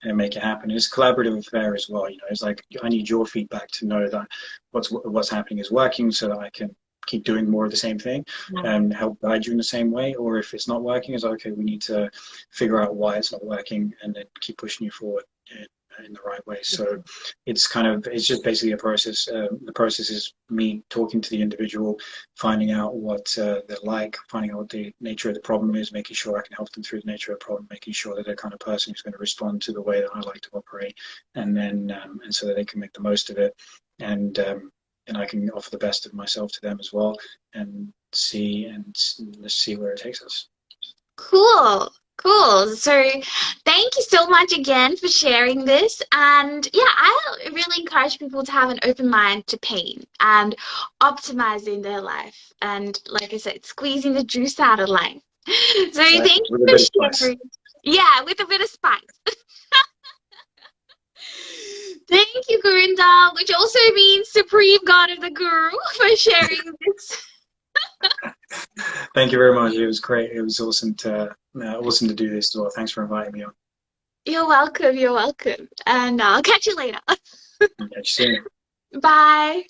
and make it happen. It's a collaborative affair as well. It's like I need your feedback to know that what's happening is working, so that I can keep doing more of the same thing and help guide you in the same way. Or if it's not working, it's like, okay, we need to figure out why it's not working, and then keep pushing you forward in the right way. So it's just basically a process. The process is me talking to the individual, finding out what they're like, finding out what the nature of the problem is, making sure I can help them through the nature of the problem, making sure that they're the kind of person who's going to respond to the way that I like to operate, and so that they can make the most of it, and and I can offer the best of myself to them as well, and let's see where it takes us. Cool. Cool. So thank you so much again for sharing this. And yeah, I really encourage people to have an open mind to pain and optimizing their life. And like I said, squeezing the juice out of life. So thank Exactly, you with a for bit of spice. sharing. Yeah, with a bit of spice. Thank you, Gurinder, which also means Supreme God of the Guru, for sharing this. Thank you very much. It was great. It was awesome to do this as well. Thanks for inviting me on. You're welcome. You're welcome. And I'll catch you later. Catch you soon. Bye.